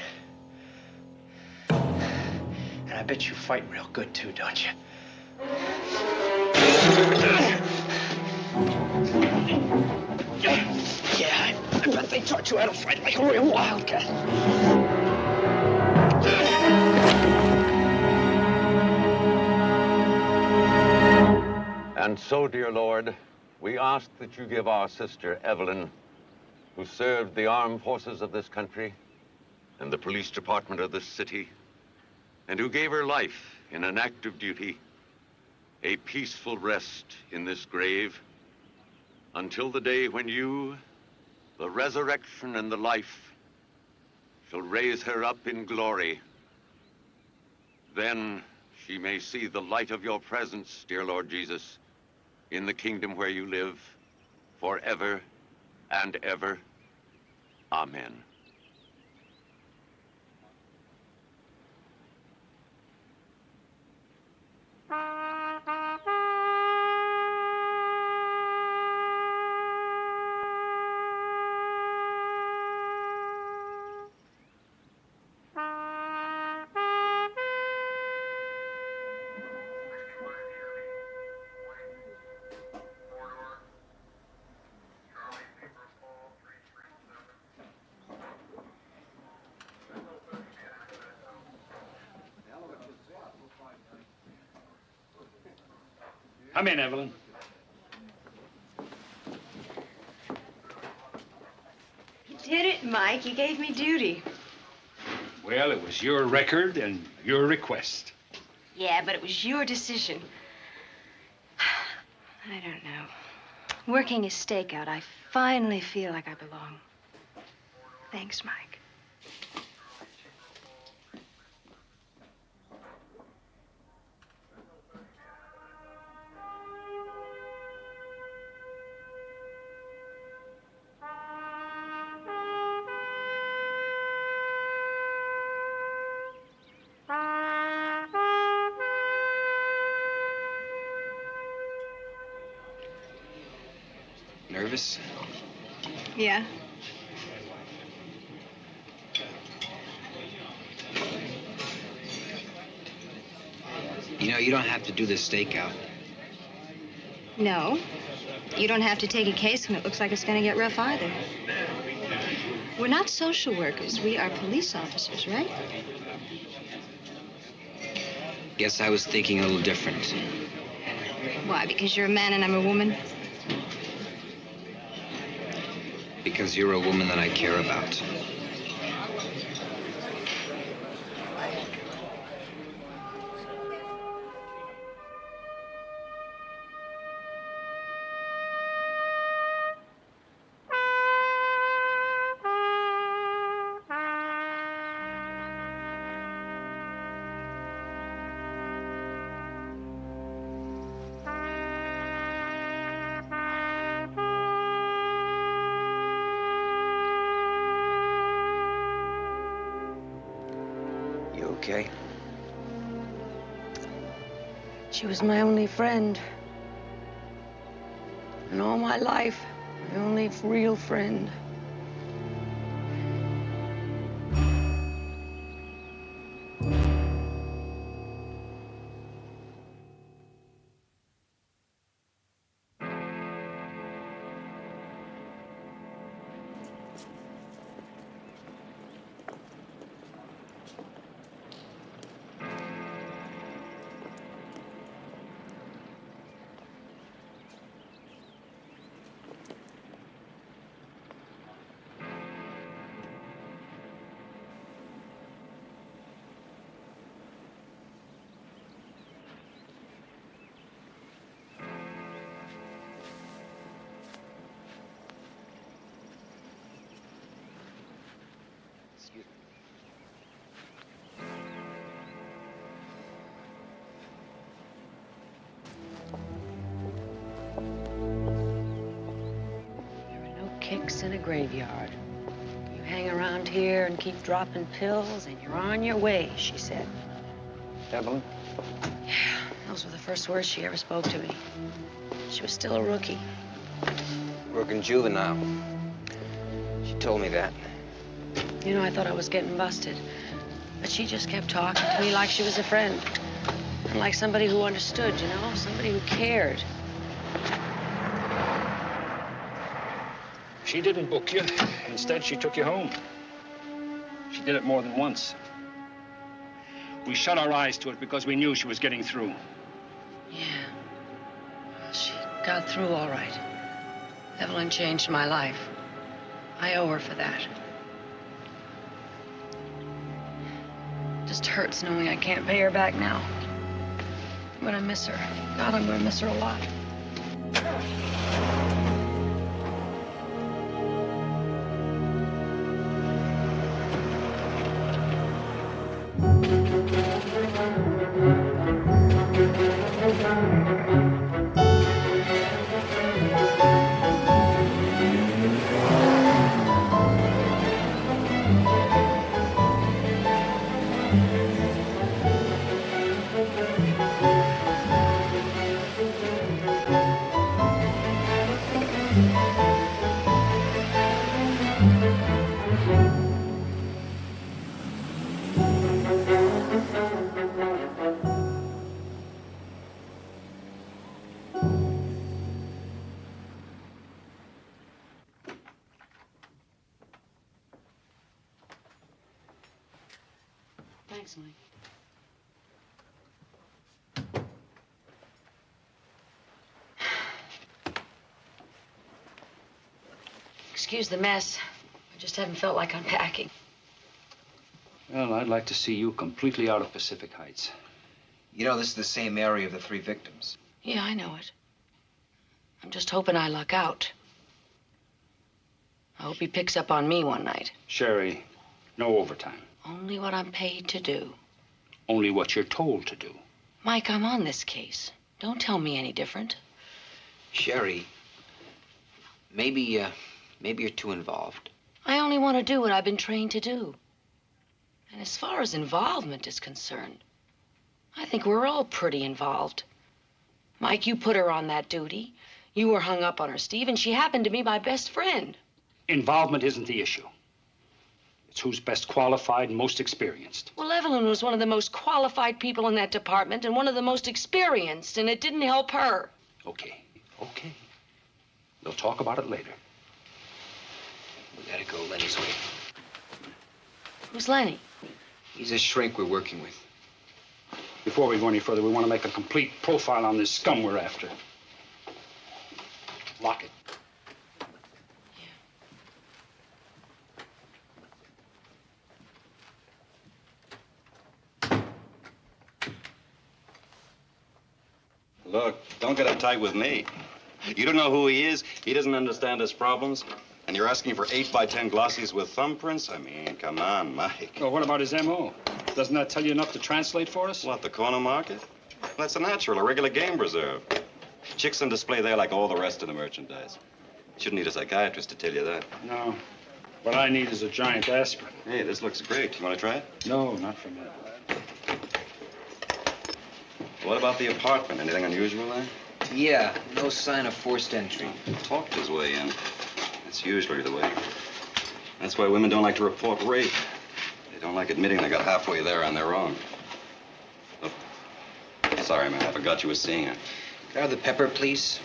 And I bet you fight real good, too, don't you? Yeah, I bet they taught you how to fight like a real wildcat. And so, dear Lord, we ask that you give our sister Evelyn, who served the armed forces of this country and the police department of this city, and who gave her life in an act of duty, a peaceful rest in this grave, until the day when you, the resurrection and the life, shall raise her up in glory. Then she may see the light of your presence, dear Lord Jesus, in the kingdom where you live forever and ever. Amen. Come in, Evelyn. You did it, Mike. You gave me duty. Well, it was your record and your request. Yeah, but it was your decision. I don't know. Working a stakeout, I finally feel like I belong. Thanks, Mike. Nervous? Yeah. You know, you don't have to do this stakeout. No. You don't have to take a case when it looks like it's going to get rough either. We're not social workers. We are police officers, right? Guess I was thinking a little different. Why? Because you're a man and I'm a woman? Because you're a woman that I care about. Okay? She was my only friend. In all my life, my only real friend. Kicks in a graveyard. You hang around here and keep dropping pills, and you're on your way, she said. Evelyn? Yeah, those were the first words she ever spoke to me. She was still a rookie. Working juvenile. She told me that. You know, I thought I was getting busted. But she just kept talking to me like she was a friend. And like somebody who understood, you know? Somebody who cared. She didn't book you. Instead, she took you home. She did it more than once. We shut our eyes to it because we knew she was getting through. Yeah. She got through all right. Evelyn changed my life. I owe her for that. Just hurts knowing I can't pay her back now. I'm gonna miss her. God, I'm gonna miss her a lot. Thanks, Mike. Excuse the mess. I just haven't felt like unpacking. Well, I'd like to see you completely out of Pacific Heights. You know, this is the same area of the 3 victims. Yeah, I know it. I'm just hoping I luck out. I hope he picks up on me one night. Sherry, no overtime. Only what I'm paid to do. Only what you're told to do. Mike, I'm on this case. Don't tell me any different. Sherry, maybe you're too involved. I only want to do what I've been trained to do. And as far as involvement is concerned, I think we're all pretty involved. Mike, you put her on that duty. You were hung up on her, Steve, and she happened to be my best friend. Involvement isn't the issue. It's who's best qualified and most experienced. Well, Evelyn was one of the most qualified people in that department and one of the most experienced, and it didn't help her. Okay. We'll talk about it later. We gotta go Lenny's way. Who's Lenny? He's a shrink we're working with. Before we go any further, we want to make a complete profile on this scum we're after. Lock it. Look, don't get uptight with me. You don't know who he is. He doesn't understand his problems. And you're asking for 8x10 glossies with thumbprints? I mean, come on, Mike. Well, what about his M.O.? Doesn't that tell you enough to translate for us? What, the corner market? That's a natural, a regular game reserve. Chicks on display there like all the rest of the merchandise. Shouldn't need a psychiatrist to tell you that. No. What I need is a giant aspirin. Hey, this looks great. You want to try it? No, not for me. What about the apartment? Anything unusual there? Yeah, no sign of forced entry. Talked his way in. That's usually the way. That's why women don't like to report rape. They don't like admitting they got halfway there on their own. Oh. Sorry, man. I forgot you were seeing her. Can I have the pepper, please?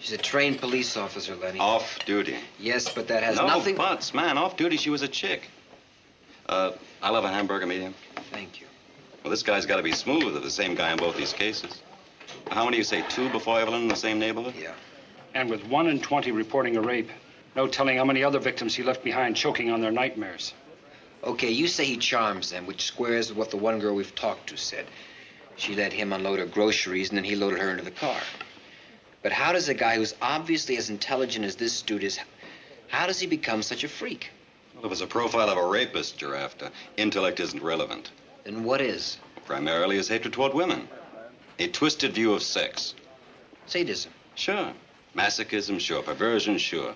She's a trained police officer, Lenny. Off duty. Yes, but that has no nothing... No buts, man. Off duty, she was a chick. I'll have a hamburger medium. Thank you. Well, this guy's got to be smooth of the same guy in both these cases. How many you say, 2 before Evelyn in the same neighborhood? Yeah. And with 1 in 20 reporting a rape, no telling how many other victims he left behind choking on their nightmares. Okay, you say he charms them, which squares with what the one girl we've talked to said. She let him unload her groceries, and then he loaded her into the car. But how does a guy who's obviously as intelligent as this dude is, how does he become such a freak? Well, if it's a profile of a rapist you're after, intellect isn't relevant. Then what is? Primarily his hatred toward women. A twisted view of sex. Sadism. Sure. Masochism, sure. Perversion, sure.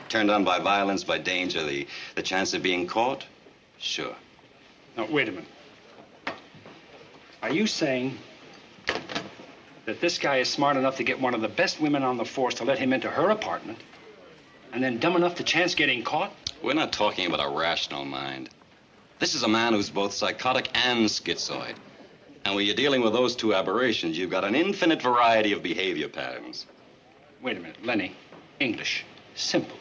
Turned on by violence, by danger, the chance of being caught? Sure. Now, wait a minute. Are you saying that this guy is smart enough to get one of the best women on the force to let him into her apartment, and then dumb enough to chance getting caught? We're not talking about a rational mind. This is a man who's both psychotic and schizoid. And when you're dealing with those two aberrations, you've got an infinite variety of behavior patterns. Wait a minute, Lenny. English. Simple.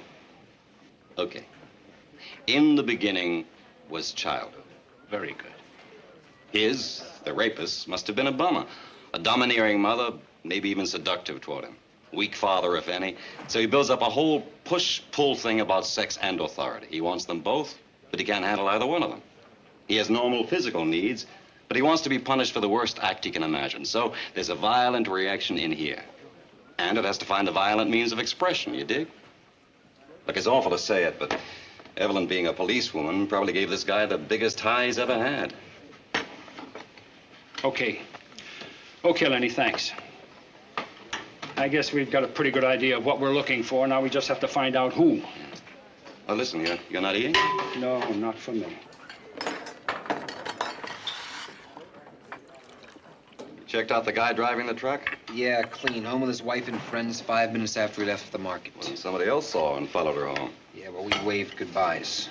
Okay. In the beginning was childhood. Very good. His, the rapist, must have been a bummer. A domineering mother, maybe even seductive toward him. Weak father, if any. So he builds up a whole push-pull thing about sex and authority. He wants them both, but he can't handle either one of them. He has normal physical needs, but he wants to be punished for the worst act he can imagine. So there's a violent reaction in here. And it has to find a violent means of expression, you dig? Look, it's awful to say it, but Evelyn, being a policewoman, probably gave this guy the biggest high he's ever had. Okay. Okay, Lenny, thanks. I guess we've got a pretty good idea of what we're looking for. Now we just have to find out who. Oh, listen, you're not eating? No, not for me. Checked out the guy driving the truck? Yeah, clean. Home with his wife and friends 5 minutes after he left the market. Well, somebody else saw her and followed her home. Yeah, well, we waved goodbyes.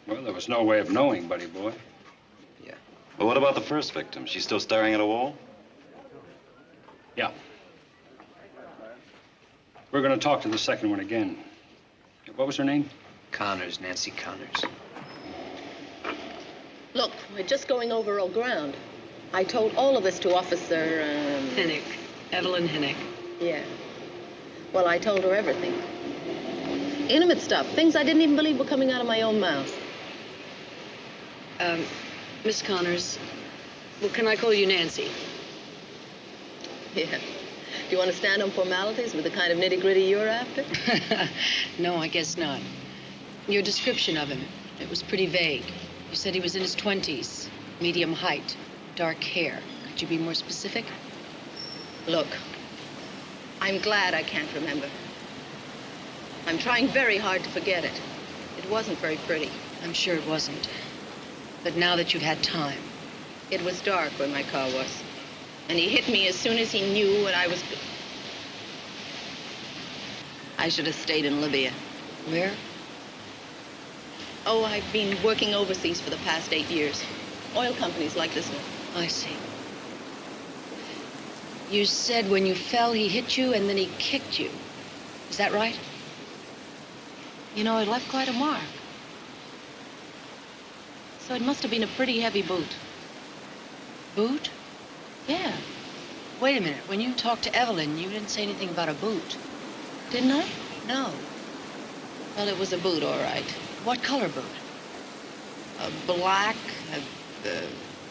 Well, there was no way of knowing, buddy boy. Yeah. Well, what about the first victim? She's still staring at a wall? Yeah. We're going to talk to the second one again. What was her name? Connors, Nancy Connors. Look, we're just going over old ground. I told all of this to Officer... Hinnick. Evelyn Hinnick. Yeah. Well, I told her everything. Intimate stuff, things I didn't even believe were coming out of my own mouth. Miss Connors, well, can I call you Nancy? Yeah. Do you want to stand on formalities with the kind of nitty-gritty you're after? No, I guess not. Your description of him, it was pretty vague. You said he was in his 20s, medium height, dark hair. Could you be more specific? Look, I'm glad I can't remember. I'm trying very hard to forget it. It wasn't very pretty. I'm sure it wasn't. But now that you've had time. It was dark where my car was. And he hit me as soon as he knew what I was... I should have stayed in Libya. Where? Oh, I've been working overseas for the past 8 years. Oil companies like this one. I see. You said when you fell, he hit you and then he kicked you. Is that right? You know, it left quite a mark. So it must have been a pretty heavy boot. Boot? Yeah. Wait a minute. When you talked to Evelyn, you didn't say anything about a boot. Didn't I? No. Well, it was a boot, all right. What color boot? Black,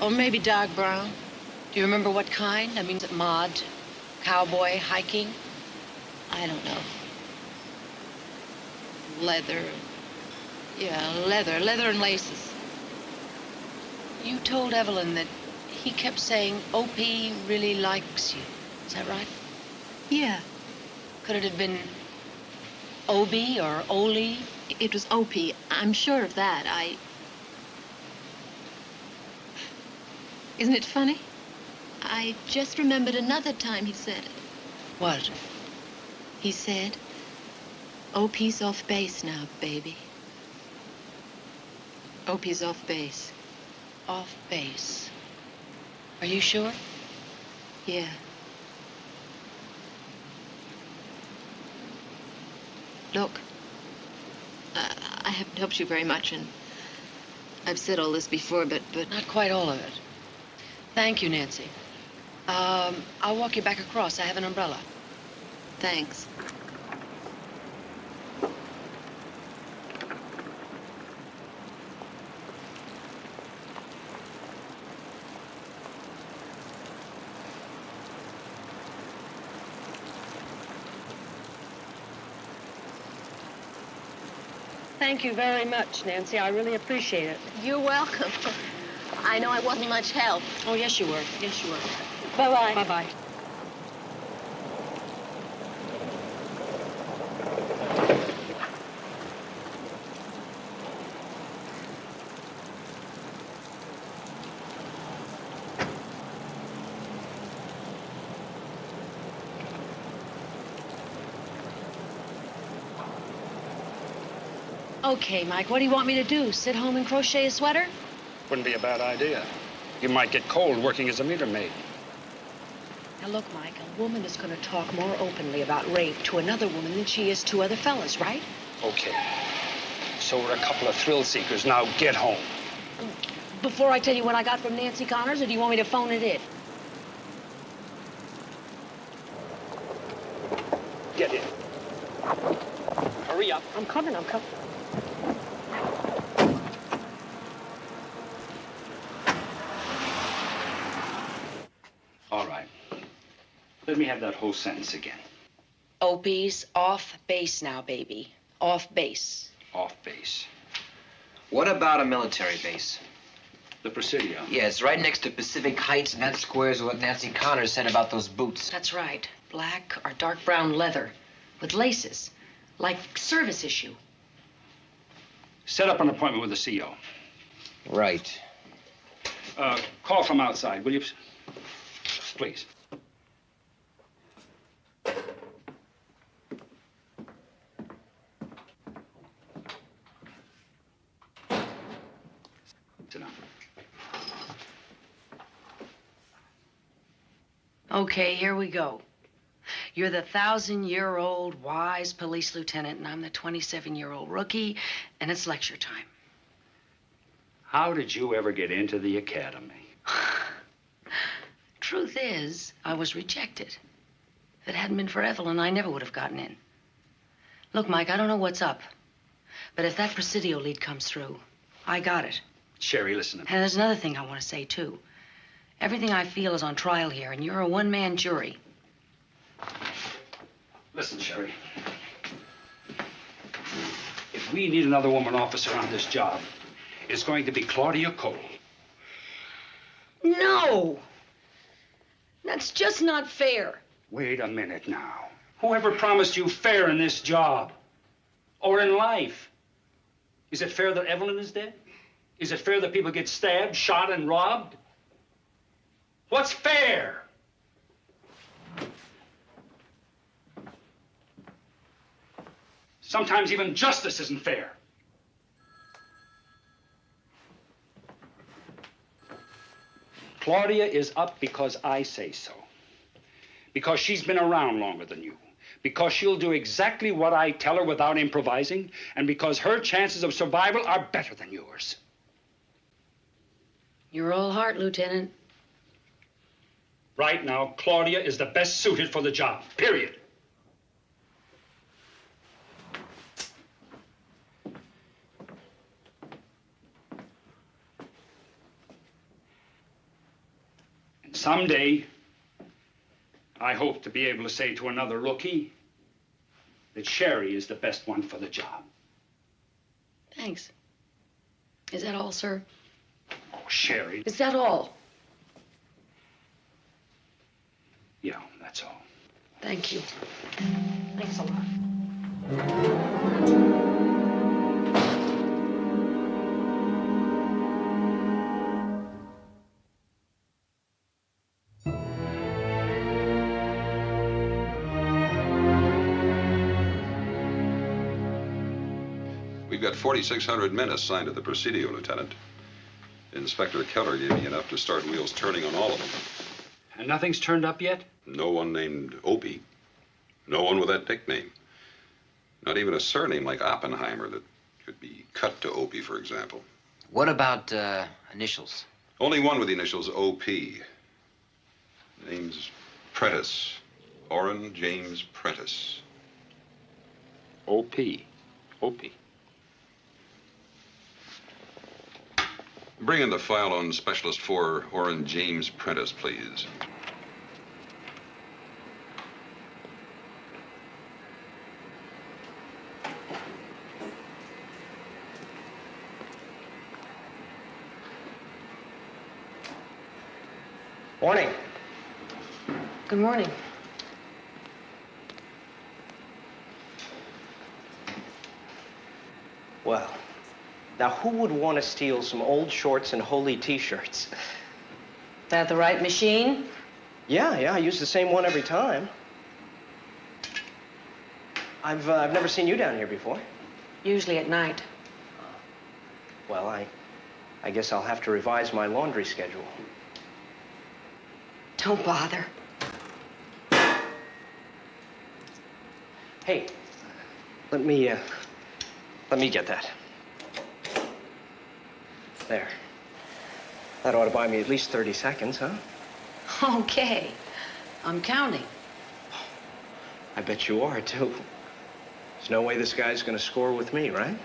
or maybe dark brown. Do you remember what kind? I mean, mod, cowboy, hiking? I don't know. Leather. Yeah, leather and laces. You told Evelyn that he kept saying O.P. really likes you. Is that right? Yeah. Could it have been O.B. or Oli? It was O.P. I'm sure of that. Isn't it funny? I just remembered another time he said it. What? He said, O.P.'s off base now, baby. O.P.'s off base. Off base. Are you sure? Yeah. Look, I haven't helped you very much, and I've said all this before, but... Not quite all of it. Thank you, Nancy. I'll walk you back across. I have an umbrella. Thanks. Thank you very much, Nancy. I really appreciate it. You're welcome. I know I wasn't much help. Oh, yes, you were. Yes, you were. Bye-bye. Bye-bye. Okay, Mike, what do you want me to do? Sit home and crochet a sweater? Wouldn't be a bad idea. You might get cold working as a meter maid. Now, look, Mike, a woman is going to talk more openly about rape to another woman than she is to other fellas, right? Okay. So we're a couple of thrill seekers. Now get home. Before I tell you what I got from Nancy Connors, or do you want me to phone it in? Get in. Hurry up. I'm coming. All right. Let me have that whole sentence again. Opie's off base now, baby. Off base. Off base. What about a military base? The Presidio. Yes, right next to Pacific Heights, and that squares what Nancy Connors said about those boots. That's right. Black or dark brown leather with laces, like service issue. Set up an appointment with the CO. Right. Call from outside, will you? Please. Sit down. Okay, here we go. You're the 1,000-year-old wise police lieutenant, and I'm the 27-year-old rookie, and it's lecture time. How did you ever get into the academy? Truth is, I was rejected. If it hadn't been for Evelyn, I never would have gotten in. Look, Mike, I don't know what's up. But if that Presidio lead comes through, I got it. Sherry, listen to me. And there's another thing I want to say, too. Everything I feel is on trial here, and you're a one-man jury. Listen, Sherry. If we need another woman officer on this job, it's going to be Claudia Cole. No! That's just not fair. Wait a minute now. Whoever promised you fair in this job? Or in life? Is it fair that Evelyn is dead? Is it fair that people get stabbed, shot, and robbed? What's fair? Sometimes even justice isn't fair. Claudia is up because I say so. Because she's been around longer than you. Because she'll do exactly what I tell her without improvising. And because her chances of survival are better than yours. You're all heart, Lieutenant. Right now, Claudia is the best suited for the job, period. And someday, I hope to be able to say to another rookie that Sherry is the best one for the job. Thanks. Is that all, sir? Oh, Sherry. Is that all? Yeah, that's all. Thank you. Thanks a lot. We've got 4,600 men assigned to the Presidio, Lieutenant. Inspector Keller gave me enough to start wheels turning on all of them. And nothing's turned up yet? No one named Opie. No one with that nickname. Not even a surname like Oppenheimer that could be cut to Opie, for example. What about initials? Only one with the initials OP. Name's Prentice. Orrin James Prentice. O.P. Opie. Bring in the file on Specialist 4, Orrin James Prentice, please. Morning. Good morning. Well, now who would want to steal some old shorts and holy t-shirts? That the right machine? Yeah, I use the same one every time. I've never seen you down here before. Usually at night. Well, I guess I'll have to revise my laundry schedule. Don't bother. Hey, let me get that. There. That ought to buy me at least 30 seconds, huh? Okay. I'm counting. I bet you are, too. There's no way this guy's gonna score with me, right?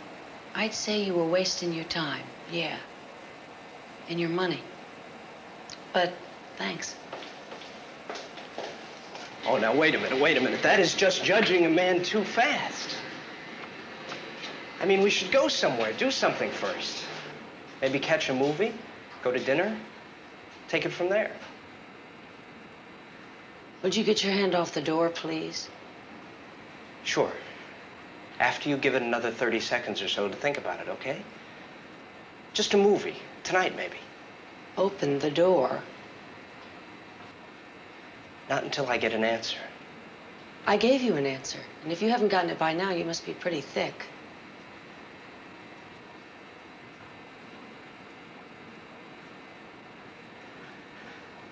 I'd say you were wasting your time, yeah. And your money. But thanks. Oh, now, wait a minute. That is just judging a man too fast. I mean, we should go somewhere, do something first. Maybe catch a movie, go to dinner, take it from there. Would you get your hand off the door, please? Sure. After you give it another 30 seconds or so to think about it, okay? Just a movie. Tonight, maybe. Open the door. Not until I get an answer. I gave you an answer. And if you haven't gotten it by now, you must be pretty thick.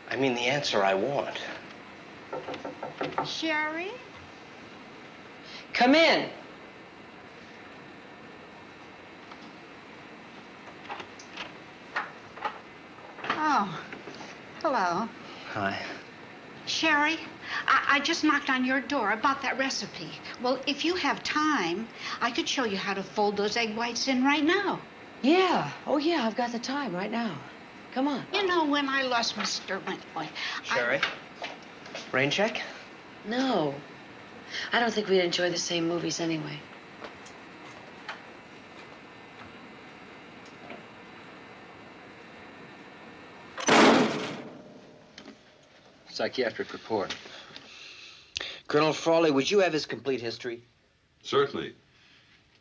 I mean the answer I want. Sherry? Come in. Oh, hello. Hi. Sherry, I just knocked on your door about that recipe. Well, if you have time, I could show you how to fold those egg whites in right now. Yeah. Oh, yeah, I've got the time right now. Come on. You know, when I lost Mr. Wentworth, Sherry? Rain check? No. I don't think we'd enjoy the same movies anyway. Psychiatric report. Colonel Frawley, would you have his complete history? Certainly.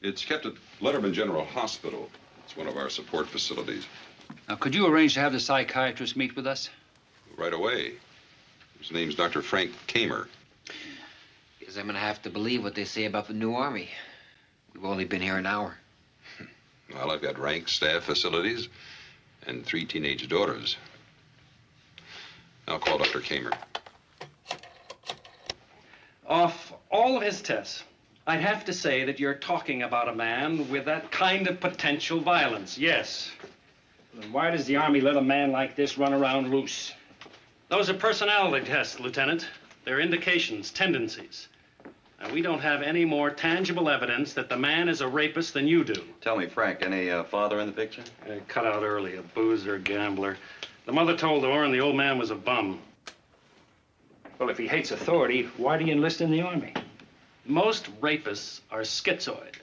It's kept at Letterman General Hospital. It's one of our support facilities. Now, could you arrange to have the psychiatrist meet with us? Right away. His name's Dr. Frank Kamer. Because I'm going to have to believe what they say about the new army. We've only been here an hour. Well, I've got rank staff facilities and 3 teenage daughters. I'll call Dr. Kamer. Off all of his tests, I'd have to say that you're talking about a man with that kind of potential violence, yes. Then why does the Army let a man like this run around loose? Those are personality tests, Lieutenant. They're indications, tendencies. And we don't have any more tangible evidence that the man is a rapist than you do. Tell me, Frank, any father in the picture? Cut out early, a boozer, gambler. The mother told Orrin the old man was a bum. Well, if he hates authority, why'd he enlist in the Army? Most rapists are schizoid.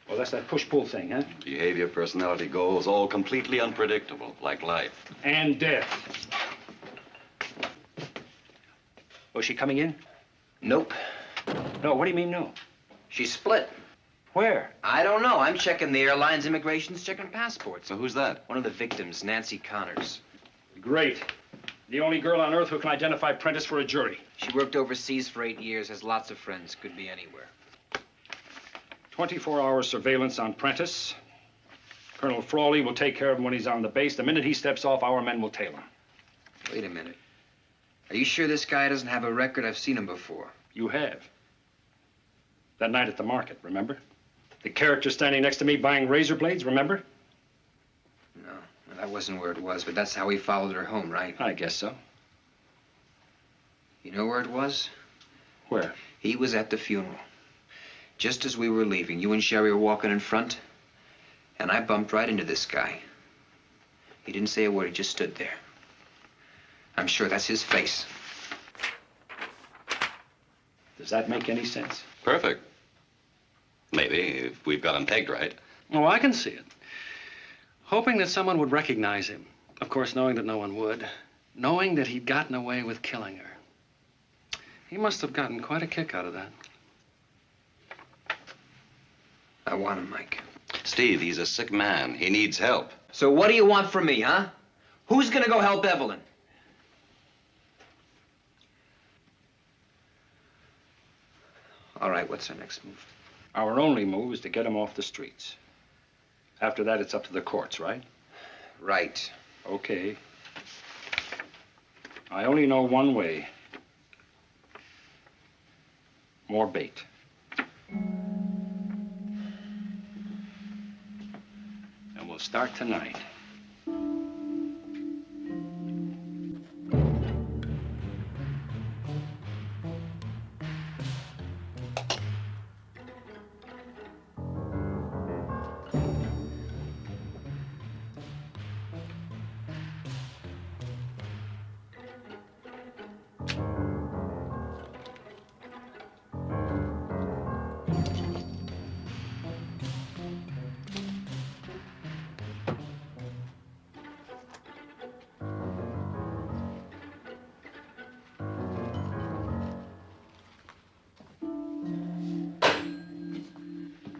Well, that's that push-pull thing, huh? Behavior, personality, goals, all completely unpredictable, like life. And death. Was she coming in? Nope. No, what do you mean, no? She split. Where? I don't know. I'm checking the airlines, immigration's checking passports. So who's that? One of the victims, Nancy Connors. Great. The only girl on Earth who can identify Prentice for a jury. She worked overseas for 8 years, has lots of friends, could be anywhere. 24-hour surveillance on Prentice. Colonel Frawley will take care of him when he's on the base. The minute he steps off, our men will tail him. Wait a minute. Are you sure this guy doesn't have a record? I've seen him before. You have. That night at the market, remember? The character standing next to me buying razor blades, remember? No, that wasn't where it was, but that's how he followed her home, right? I guess so. You know where it was? Where? He was at the funeral. Just as we were leaving, you and Sherry were walking in front, and I bumped right into this guy. He didn't say a word, he just stood there. I'm sure that's his face. Does that make any sense? Perfect. Maybe, if we've got him pegged right. Oh, I can see it. Hoping that someone would recognize him. Of course, knowing that no one would. Knowing that he'd gotten away with killing her. He must have gotten quite a kick out of that. I want him, Mike. Steve, he's a sick man. He needs help. So what do you want from me, huh? Who's gonna go help Evelyn? All right, what's our next move? Our only move is to get him off the streets. After that, it's up to the courts, right? Right. Okay. I only know one way. More bait. And we'll start tonight.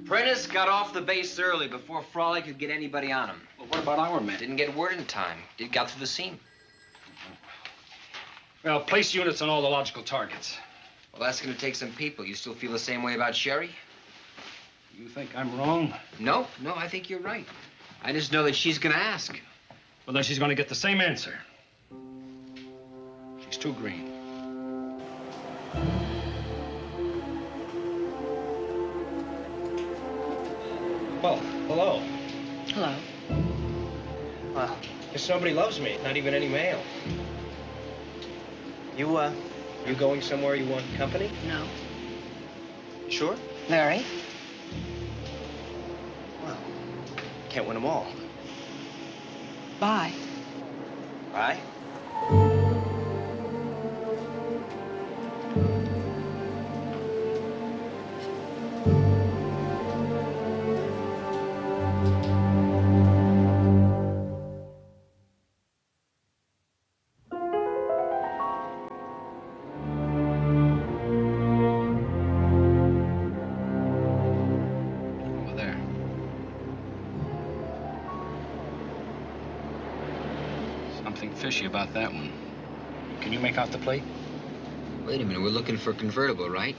Prentice got off the base early before Frawley could get anybody on him. Well, what about our men? Didn't get word in time. Got through the scene. Well, place units on all the logical targets. Well, that's going to take some people. You still feel the same way about Sherry? You think I'm wrong? No, I think you're right. I just know that she's going to ask. Well, then she's going to get the same answer. She's too green. Well, hello. Hello. Well, Because nobody loves me, not even any male. You going somewhere you want company? No. Sure? Very. Well, can't win them all. Bye. Bye? Over there. Something fishy about that one. Can you make out the plate? Wait a minute, we're looking for a convertible, right?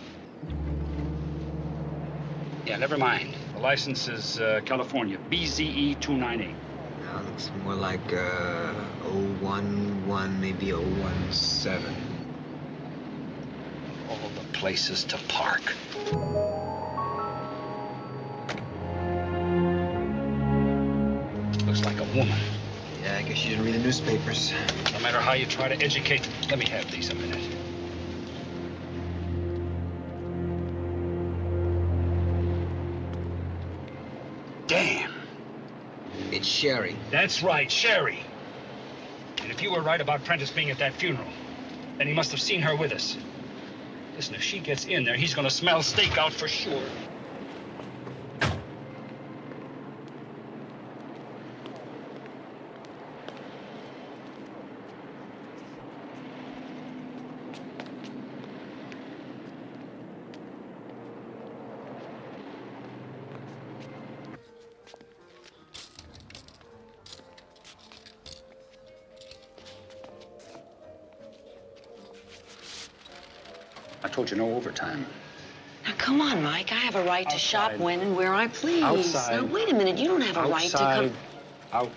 Yeah, never mind. The license is California, BZE 298. Now it looks more like 011, maybe 017. All the places to park. Looks like a woman. Yeah, I guess you didn't read the newspapers. No matter how you try to educate, let me have these a minute. Damn. It's Sherry. That's right, Sherry. And if you were right about Prentice being at that funeral, then he must have seen her with us. Listen, if she gets in there, he's gonna smell stakeout for sure. I told you no overtime. Now, come on, Mike. I have a right to shop Outside. when and where I please. Outside. Now, wait a minute. You don't have a right to come... Out.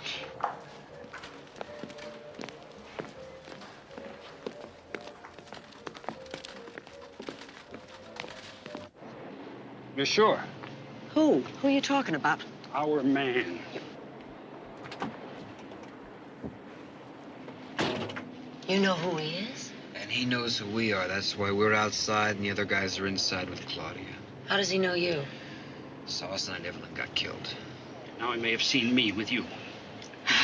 You're sure? Who? Who are you talking about? Our man. You know who he is? And he knows who we are. That's why we're outside and the other guys are inside with Claudia. How does he know you? Saw us and Evelyn got killed. Now he may have seen me with you.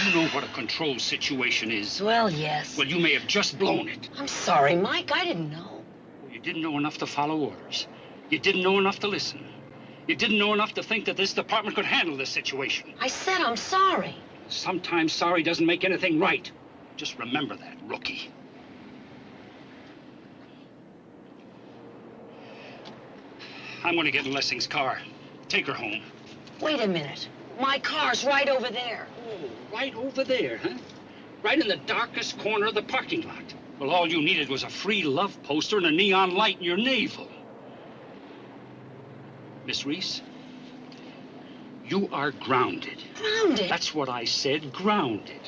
You know what a control situation is. Well, yes. Well, you may have just blown it. I'm sorry, Mike. I didn't know. You didn't know enough to follow orders. You didn't know enough to listen. You didn't know enough to think that this department could handle this situation. I said I'm sorry. Sometimes sorry doesn't make anything right. Just remember that, rookie. I'm going to get in Lessing's car. Take her home. Wait a minute. My car's right over there. Oh, right over there, huh? Right in the darkest corner of the parking lot. Well, all you needed was a free love poster and a neon light in your navel. Miss Reese, you are grounded. Grounded? That's what I said, grounded.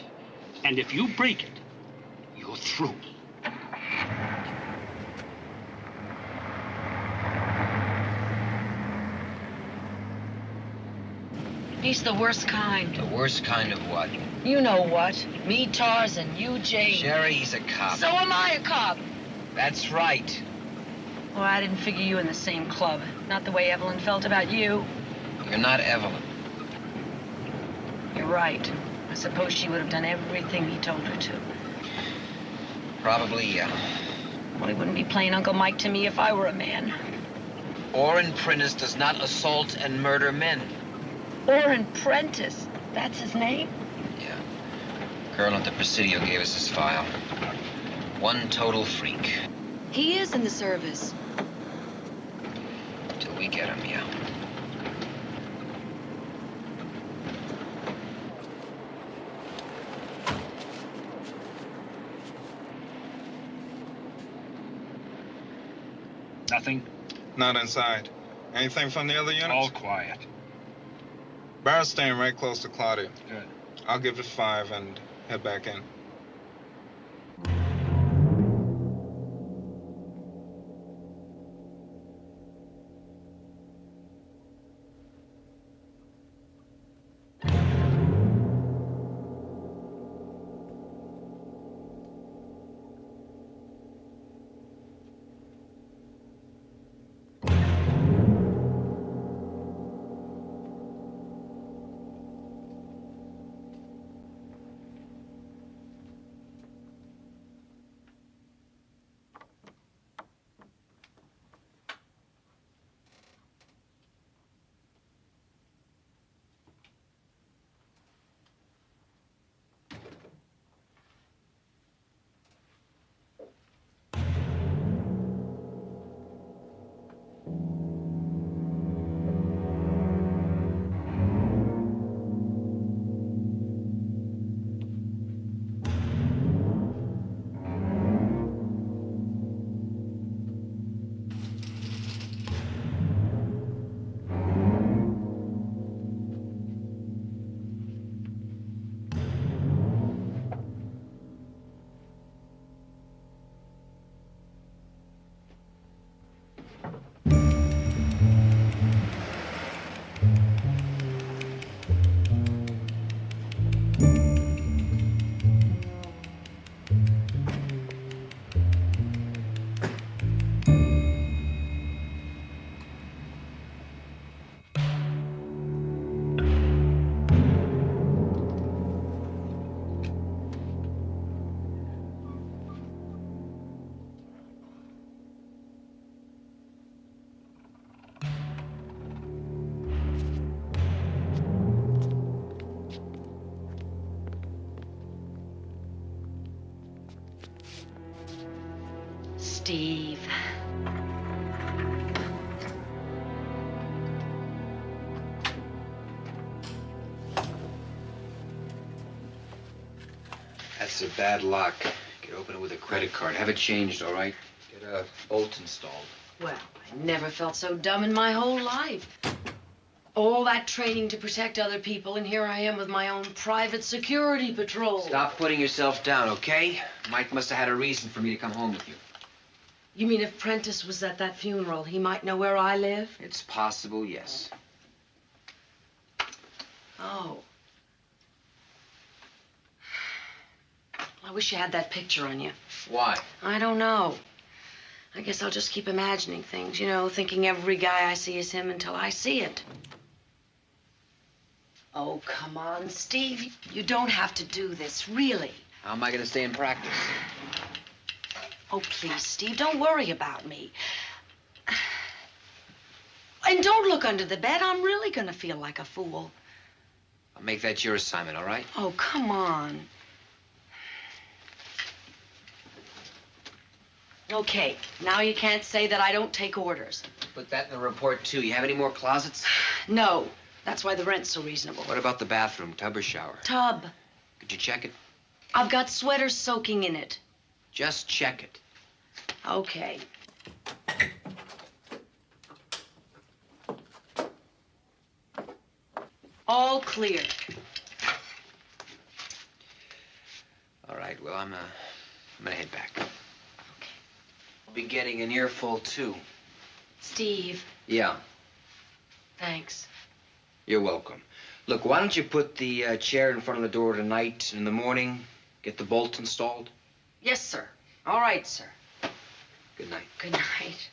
And if you break it, you're through. He's the worst kind. The worst kind of what? You know what. Me, Tarzan, you, Jane. Sherry, he's a cop. So am I a cop. That's right. Well, I didn't figure you in the same club. Not the way Evelyn felt about you. You're not Evelyn. You're right. I suppose she would have done everything he told her to. Probably, yeah. Well, he wouldn't be playing Uncle Mike to me if I were a man. Orrin Prentice does not assault and murder men. Orrin Prentice. That's his name? Yeah. Colonel de Presidio gave us his file. One total freak. He is in the service. Till we get him, yeah. Nothing? Not inside. Anything from the other units? All quiet. Barrett's staying right close to Claudia. Good. I'll give it 5 and head back in. Steve. That's a bad lock. Could open it with a credit card. Have it changed, all right? Get a bolt installed. Well, I never felt so dumb in my whole life. All that training to protect other people, and here I am with my own private security patrol. Stop putting yourself down, okay? Mike must have had a reason for me to come home with you. You mean if Prentice was at that funeral, he might know where I live? It's possible, yes. Oh. I wish you had that picture on you. Why? I don't know. I guess I'll just keep imagining things, you know, thinking every guy I see is him until I see it. Oh, come on, Steve. You don't have to do this, really. How am I going to stay in practice? Oh, please, Steve, don't worry about me. And don't look under the bed. I'm really going to feel like a fool. I'll make that your assignment, all right? Oh, come on. Okay, now you can't say that I don't take orders. Put that in the report, too. You have any more closets? No, that's why the rent's so reasonable. What about the bathroom, tub or shower? Tub. Could you check it? I've got sweaters soaking in it. Just check it. Okay. All clear. All right, well, I'm gonna head back. Okay. I'll be getting an earful, too. Steve. Yeah, Thanks. you're welcome. Look, why don't you put the chair in front of the door tonight, and in the morning, get the bolt installed? Yes, sir. All right, sir. Good night. Good night.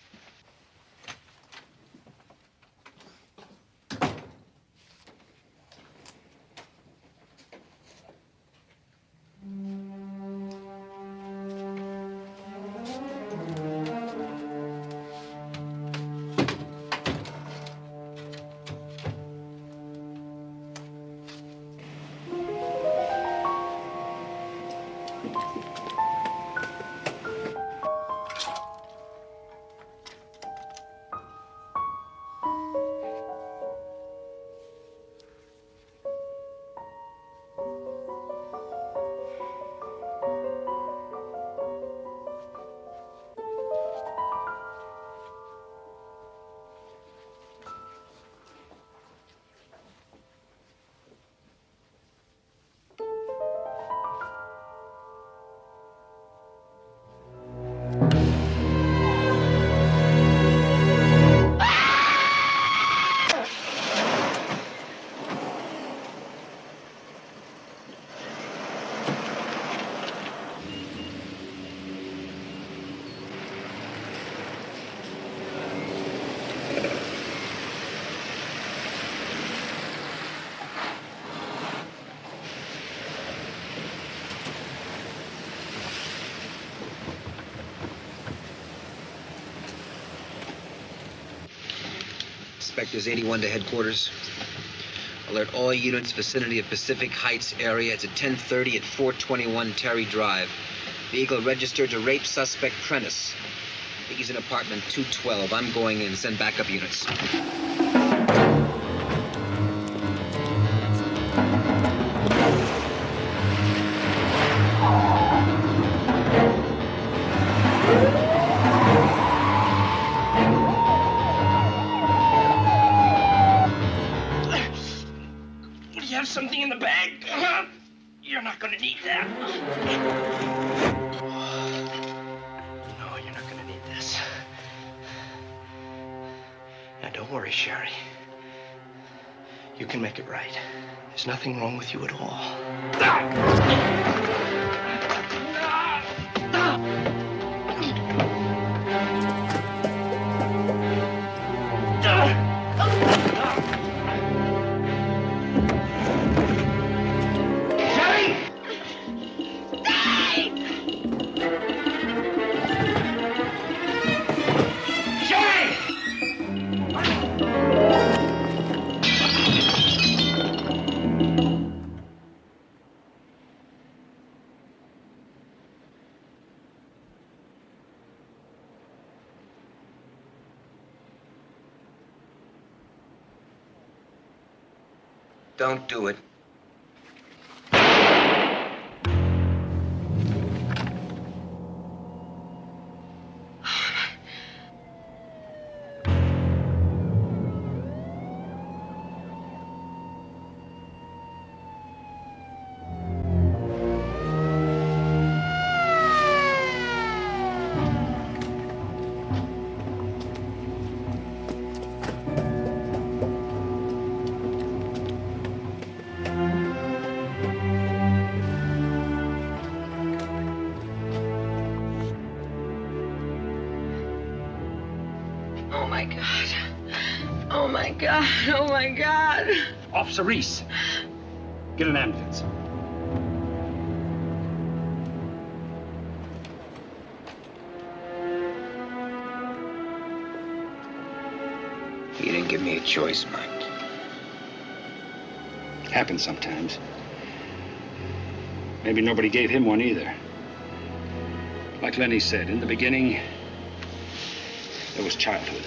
Inspectors 81 to headquarters. Alert all units vicinity of Pacific Heights area. It's at 10:30 at 421 Terry Drive. Vehicle registered to rape suspect Prentice. I think he's in apartment 212. I'm going in. Send backup units. You have something in the bag? You're not gonna need that. No, you're not gonna need this. Don't worry, Sherry. You can make it right. There's nothing wrong with you at all. Don't do it. Oh, my God. Oh, my God. Oh, my God. Officer Reese, get an ambulance. You didn't give me a choice, Mike. Happens sometimes. Maybe nobody gave him one either. Like Lenny said, in the beginning, there was childhood.